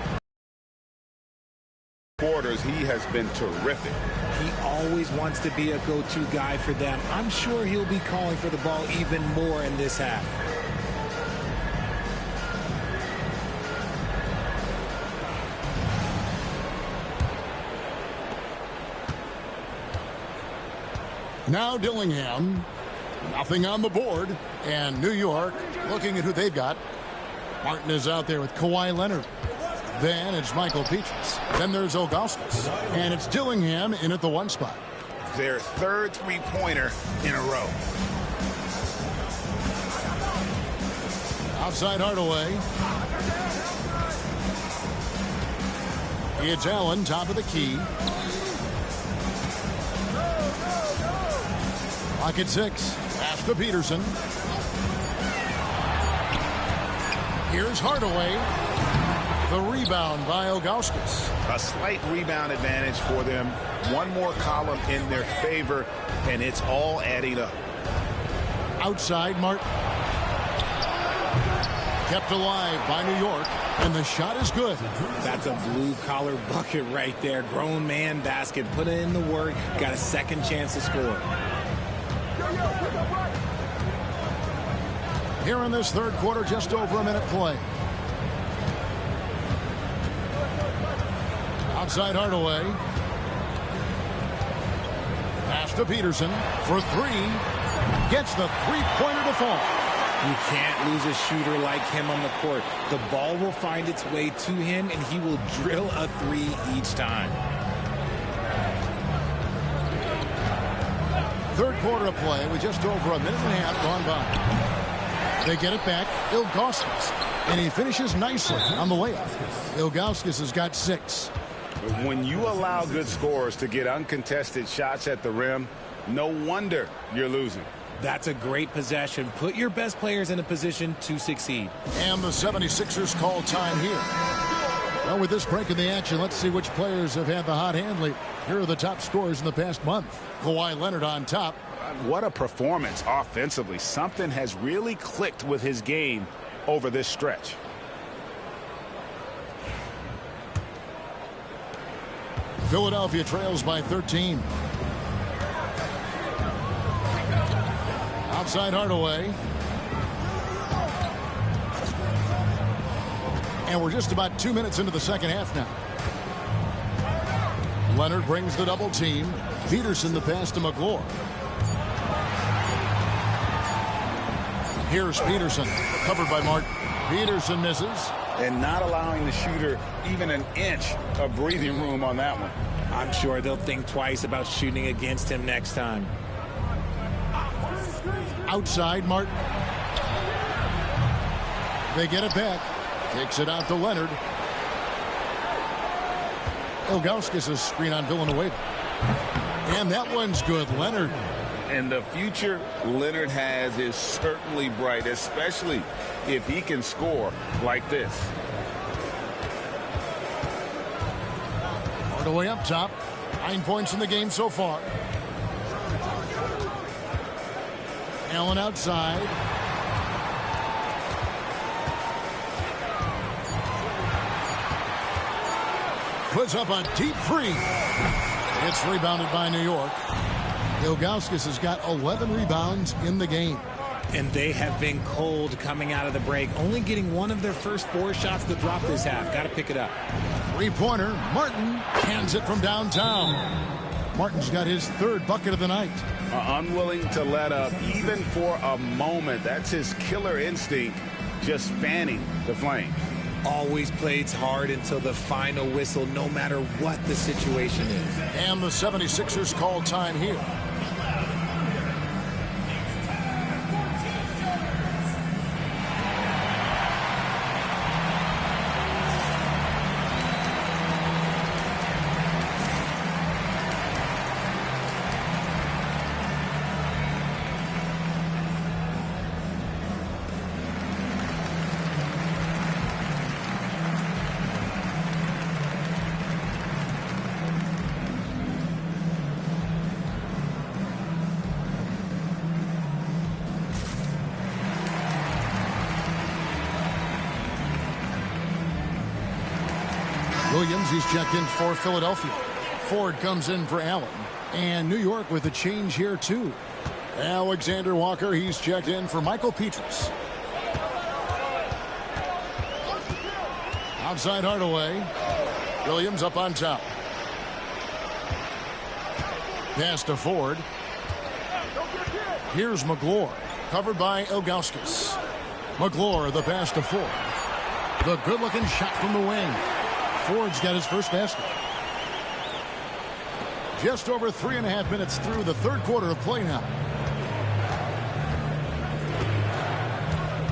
Quarters, he has been terrific. He always wants to be a go-to guy for them. I'm sure he'll be calling for the ball even more in this half. Now Dillingham, nothing on the board, and New York looking at who they've got. Martin is out there with Kawhi Leonard. Then it's Michael Peaches. Then there's Ilgauskas. And it's Dillingham in at the one spot. Their third three-pointer in a row. Outside Hardaway. It's Allen, top of the key. Clock at 6. Pass to Peterson. Here's Hardaway. The rebound by Ilgauskas. A slight rebound advantage for them. One more column in their favor, and it's all adding up. Outside Martin. Kept alive by New York, and the shot is good. That's a blue-collar bucket right there. Grown man basket. Put in the work. Got a second chance to score. Here in this third quarter, just over a minute play. Outside Hardaway. Pass to Peterson for three. Gets the three-pointer to fall. You can't lose a shooter like him on the court. The ball will find its way to him, and he will drill a three each time. Third quarter of play with just over a minute and a half gone by. They get it back. Ilgauskas. And he finishes nicely on the layup. Ilgauskas has got 6. When you allow good scorers to get uncontested shots at the rim, no wonder you're losing. That's a great possession. Put your best players in a position to succeed. And the 76ers call time here. Well, with this break in the action, let's see which players have had the hot hand lately. Here are the top scorers in the past month. Kawhi Leonard on top. What a performance offensively. Something has really clicked with his game over this stretch. Philadelphia trails by 13. Outside Hardaway. And we're just about 2 minutes into the second half now. Leonard brings the double team. Peterson the pass to McGlure. Here's Peterson, covered by Martin. Peterson misses. And not allowing the shooter even an inch of breathing room on that one. I'm sure they'll think twice about shooting against him next time. Outside Martin. They get it back. Takes it out to Leonard. Ilgauskas' screen on Villanueva. And that one's good. Leonard. And the future Leonard has is certainly bright, especially if he can score like this. Hardaway up top. 9 points in the game so far. Allen outside. Puts up a deep three. It's rebounded by New York. Ilgauskas has got 11 rebounds in the game. And they have been cold coming out of the break. Only getting one of their first 4 shots to drop this half. Got to pick it up. Three-pointer. Martin hands it from downtown. Martin's got his third bucket of the night. Unwilling to let up even for a moment. That's his killer instinct, just fanning the flame. Always plays hard until the final whistle, no matter what the situation is. And the 76ers call time here. Williams, he's checked in for Philadelphia. Ford comes in for Allen. And New York with a change here, too. Alexander Walker, he's checked in for Michael Petrus. Outside Hardaway. Williams up on top. Pass to Ford. Here's McGlure, covered by Ilgauskas. McGlure, the pass to Ford. The good-looking shot from the wing. Ford's got his first basket. Just over 3.5 minutes through the third quarter of play now.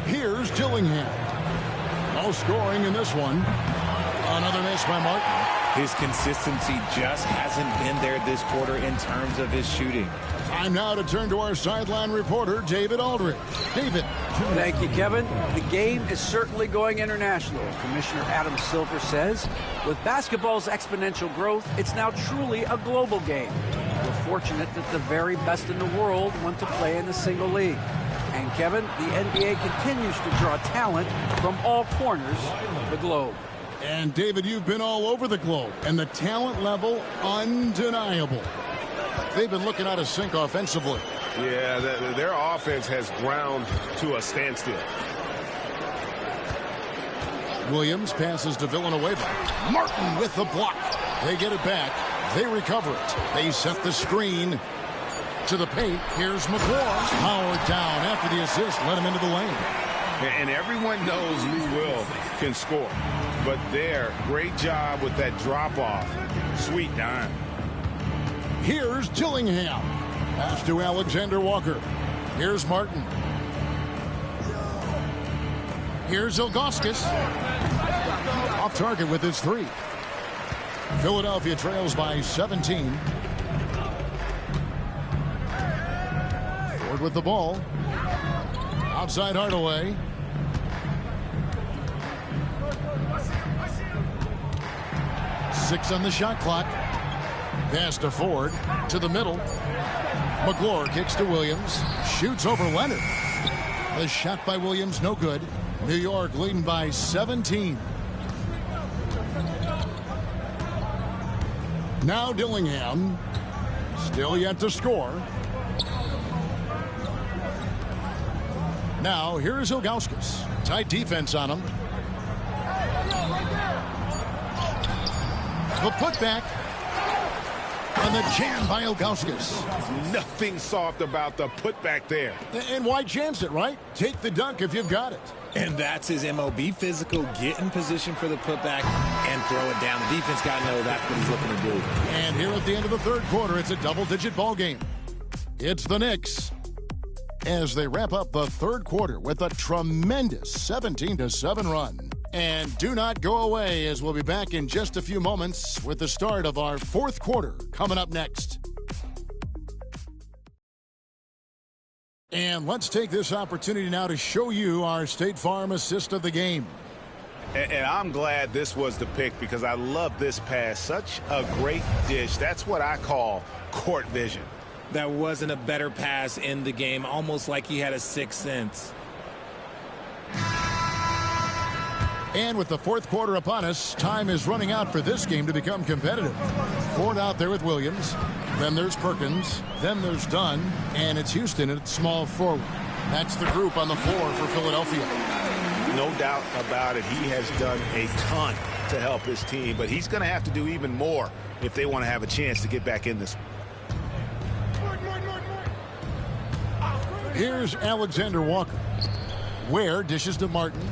Here's Dillingham. No scoring in this one. Another miss by Martin. His consistency just hasn't been there this quarter in terms of his shooting. Time now to turn to our sideline reporter, David Aldridge. David. Thank you, Kevin. The game is certainly going international. Commissioner Adam Silver says, with basketball's exponential growth, it's now truly a global game. We're fortunate that the very best in the world want to play in a single league. And Kevin, the NBA continues to draw talent from all corners of the globe. And David, you've been all over the globe, and the talent level undeniable. They've been looking out of sync offensively. Yeah, their offense has ground to a standstill. Williams passes to Villanueva. Martin with the block. They get it back. They recover it. They set the screen to the paint. Here's McGlure. Powered down after the assist. Let him into the lane. And everyone knows Lou Will can score. But there, great job with that drop-off. Sweet dime. Here's Dillingham. Pass to Alexander Walker. Here's Martin. Here's Ilgauskas. Off target with his three. Philadelphia trails by 17. Ford with the ball. Outside Hardaway. Six on the shot clock. Pass to Ford, to the middle. McGlure kicks to Williams. Shoots over Leonard. The shot by Williams, no good. New York leading by 17. Now Dillingham. Still yet to score. Now here's Ilgauskas. Tight defense on him. The putback. And the jam by Ilgauskas. Nothing soft about the putback there. And why chance it, right? Take the dunk if you've got it. And that's his MO. Be physical, get in position for the putback, and throw it down. The defense got to know that's what he's looking to do. And here at the end of the third quarter, it's a double-digit ball game. It's the Knicks as they wrap up the third quarter with a tremendous 17-7 run. And do not go away, as we'll be back in just a few moments with the start of our fourth quarter coming up next. And let's take this opportunity now to show you our State Farm assist of the game. And I'm glad this was the pick because I love this pass. Such a great dish. That's what I call court vision. That wasn't a better pass in the game, almost like he had a sixth sense. And with the fourth quarter upon us, time is running out for this game to become competitive. Ford out there with Williams. Then there's Perkins. Then there's Dunn. And it's Houston at small forward. That's the group on the floor for Philadelphia. No doubt about it. He has done a ton to help his team. But he's going to have to do even more if they want to have a chance to get back in this one. Here's Alexander Walker. Ware dishes to Martin.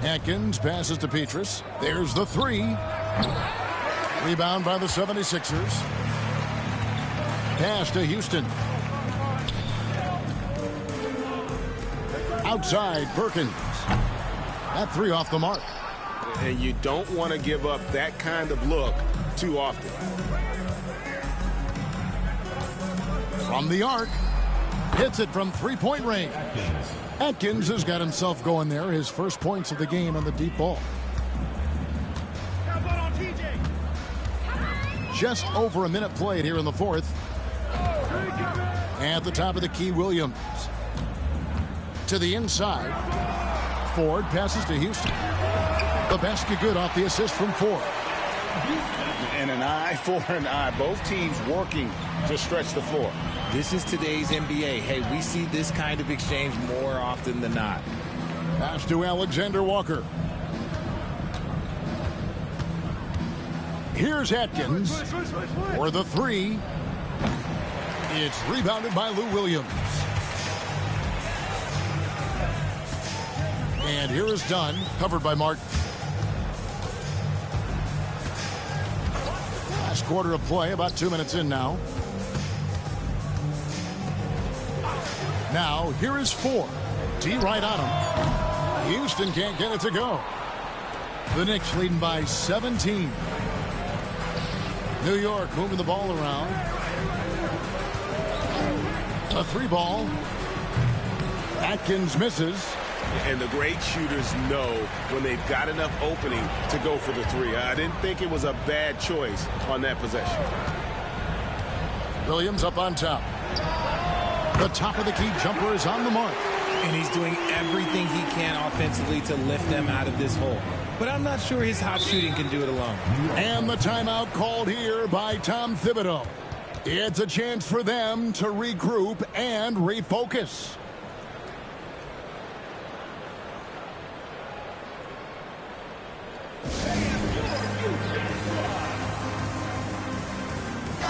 Atkins passes to Petrus. There's the three. Rebound by the 76ers. Pass to Houston. Outside, Perkins. That three off the mark. And you don't want to give up that kind of look too often. From the arc. Hits it from three-point range. Atkins has got himself going there. His first points of the game on the deep ball. Just over a minute played here in the fourth. At the top of the key, Williams. To the inside. Ford passes to Houston. The basket good off the assist from Ford. And an eye for an eye. Both teams working to stretch the floor. This is today's NBA. Hey, we see this kind of exchange more often than not. Pass to Alexander Walker. Here's Atkins for the three. It's rebounded by Lou Williams. And here is Dunn, covered by Martin. Last quarter of play, about 2 minutes in now. Now, here is Ford. T right on him. Houston can't get it to go. The Knicks leading by 17. New York moving the ball around. A three ball. Atkins misses. And the great shooters know when they've got enough opening to go for the three. I didn't think it was a bad choice on that possession. Williams up on top. The top of the key jumper is on the mark. And he's doing everything he can offensively to lift them out of this hole. But I'm not sure his hot shooting can do it alone. And the timeout called here by Tom Thibodeau. It's a chance for them to regroup and refocus.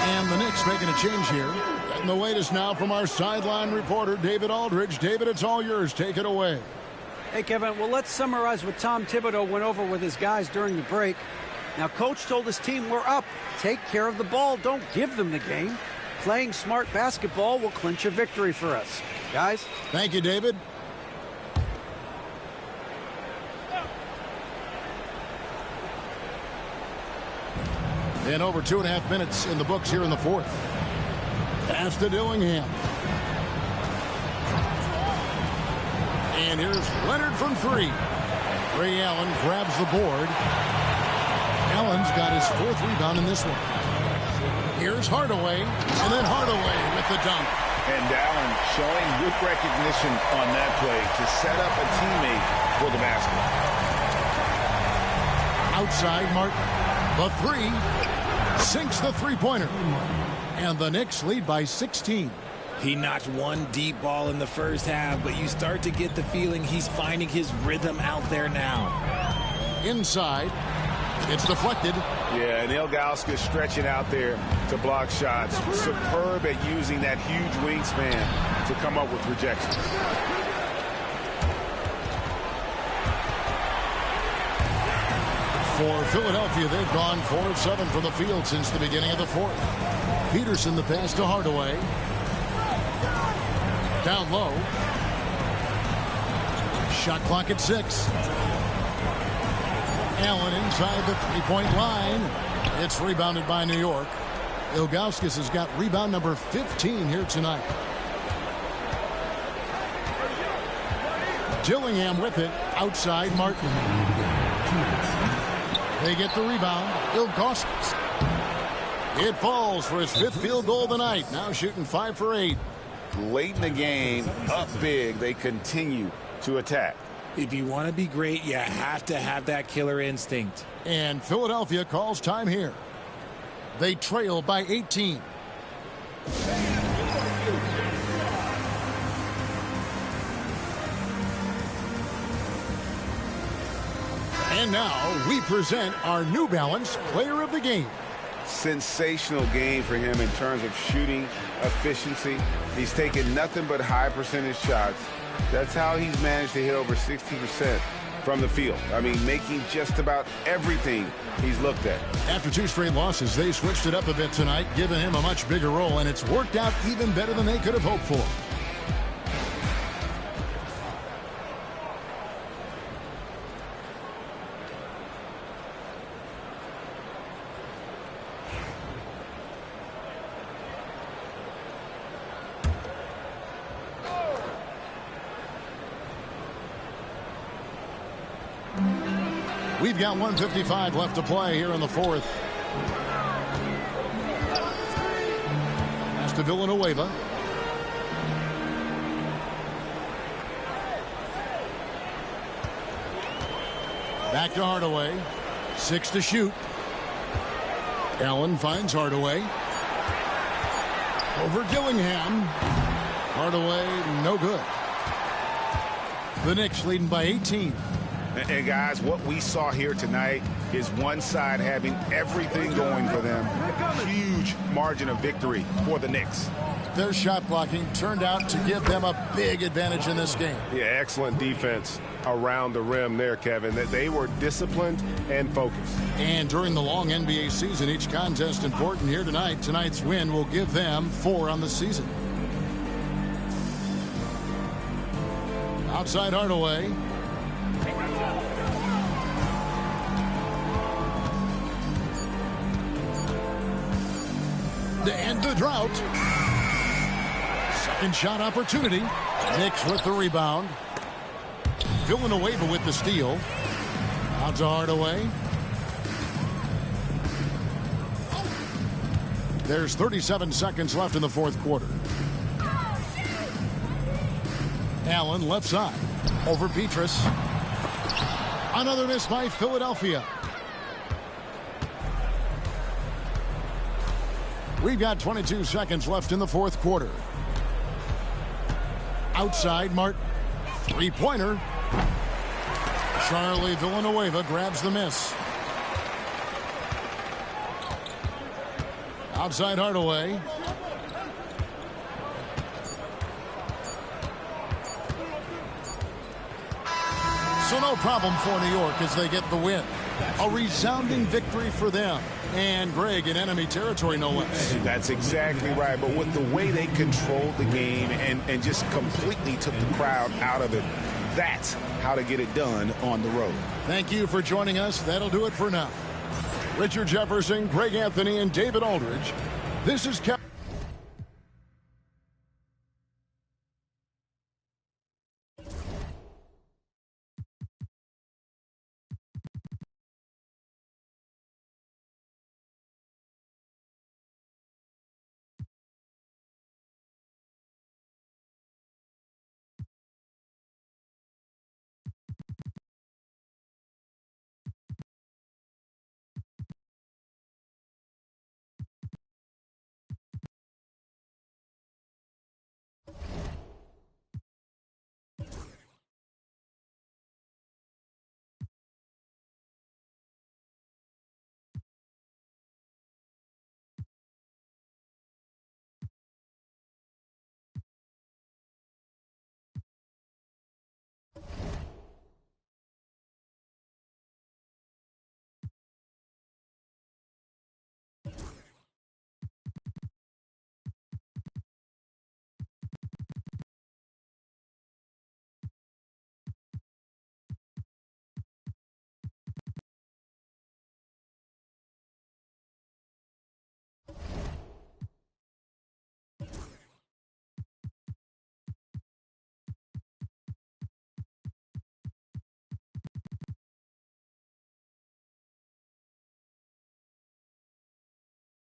And the Knicks making a change here. Getting the latest now from our sideline reporter, David Aldridge. David, it's all yours. Take it away. Hey, Kevin, well, let's summarize what Tom Thibodeau went over with his guys during the break. Now, Coach told his team, we're up. Take care of the ball. Don't give them the game. Playing smart basketball will clinch a victory for us. Guys? Thank you, David. And over 2.5 minutes in the books here in the fourth. Pass to Dillingham. And here's Leonard from three. Ray Allen grabs the board. Allen's got his fourth rebound in this one. Here's Hardaway, and then Hardaway with the dunk. And Allen showing good recognition on that play to set up a teammate for the basket. Outside, Martin. The three. Sinks the three-pointer. And the Knicks lead by 16. He knocked one deep ball in the first half, but you start to get the feeling he's finding his rhythm out there now. Inside. It's deflected. Yeah, and Ilgauskas stretching out there to block shots. Superb at using that huge wingspan to come up with rejections. For Philadelphia, they've gone 4 of 7 from the field since the beginning of the fourth. Peterson the pass to Hardaway. Down low. Shot clock at 6. Allen inside the three-point line. It's rebounded by New York. Ilgauskas has got rebound number 15 here tonight. Dillingham with it. Outside, Martin. They get the rebound. Ilgauskas. It falls for his 5th field goal of the night. Now shooting 5 for 8. Late in the game, up big, they continue to attack. If you want to be great, you have to have that killer instinct. And Philadelphia calls time here. They trail by 18. And now we present our New Balance Player of the Game. sensational game for him in terms of shooting efficiency. He's taken nothing but high percentage shots. That's how he's managed to hit over 60% from the field. I mean, making just about everything he's looked at. After 2 straight losses, they switched it up a bit tonight, giving him a much bigger role, and it's worked out even better than they could have hoped for. We've got 1:55 left to play here in the fourth. Pass to Villanueva. Back to Hardaway. 6 to shoot. Allen finds Hardaway. Over Gillingham. Hardaway, no good. The Knicks leading by 18. And guys, what we saw here tonight is one side having everything going for them. Huge margin of victory for the Knicks. Their shot blocking turned out to give them a big advantage in this game. Yeah, excellent defense around the rim there, Kevin. They were disciplined and focused. And during the long NBA season, each contest important. Here tonight. Tonight's win will give them 4 on the season. Outside Hardaway. To end the drought. Second shot opportunity. Knicks with the rebound. Villanueva with the steal. Out to Hardaway. There's 37 seconds left in the fourth quarter. Allen left side. Over Petrus. Another miss by Philadelphia. We've got 22 seconds left in the fourth quarter. Outside Martin. 3-pointer. Charlie Villanueva grabs the miss. Outside Hardaway. So no problem for New York as they get the win. A resounding victory for them. And Greg in enemy territory, no less. That's exactly right. But with the way they controlled the game and just completely took the crowd out of it, that's how to get it done on the road. Thank you for joining us. That'll do it for now. Richard Jefferson, Greg Anthony, and David Aldridge. This is Kevin.